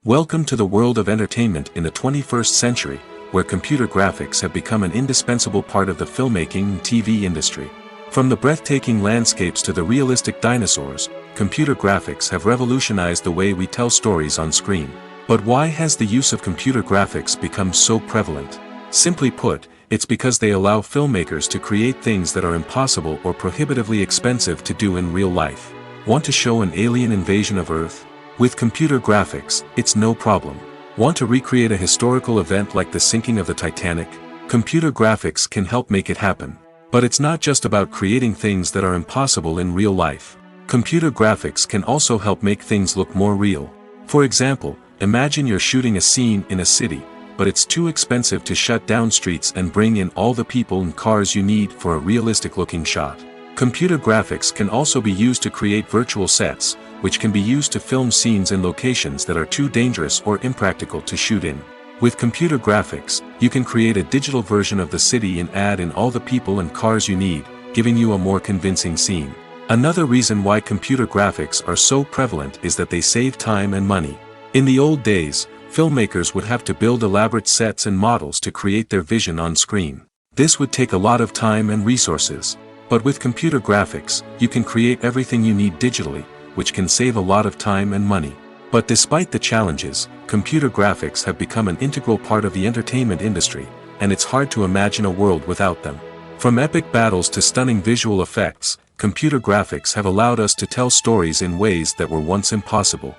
Welcome to the world of entertainment in the 21st century, where computer graphics have become an indispensable part of the filmmaking and TV industry. From the breathtaking landscapes to the realistic dinosaurs, computer graphics have revolutionized the way we tell stories on screen. But why has the use of computer graphics become so prevalent? Simply put, it's because they allow filmmakers to create things that are impossible or prohibitively expensive to do in real life. Want to show an alien invasion of Earth? With computer graphics, it's no problem. Want to recreate a historical event like the sinking of the Titanic? Computer graphics can help make it happen. But it's not just about creating things that are impossible in real life. Computer graphics can also help make things look more real. For example, imagine you're shooting a scene in a city, but it's too expensive to shut down streets and bring in all the people and cars you need for a realistic-looking shot. Computer graphics can also be used to create virtual sets, which can be used to film scenes in locations that are too dangerous or impractical to shoot in. With computer graphics, you can create a digital version of the city and add in all the people and cars you need, giving you a more convincing scene. Another reason why computer graphics are so prevalent is that they save time and money. In the old days, filmmakers would have to build elaborate sets and models to create their vision on screen. This would take a lot of time and resources. But with computer graphics, you can create everything you need digitally, which can save a lot of time and money. But despite the challenges, computer graphics have become an integral part of the entertainment industry, and it's hard to imagine a world without them. From epic battles to stunning visual effects, computer graphics have allowed us to tell stories in ways that were once impossible.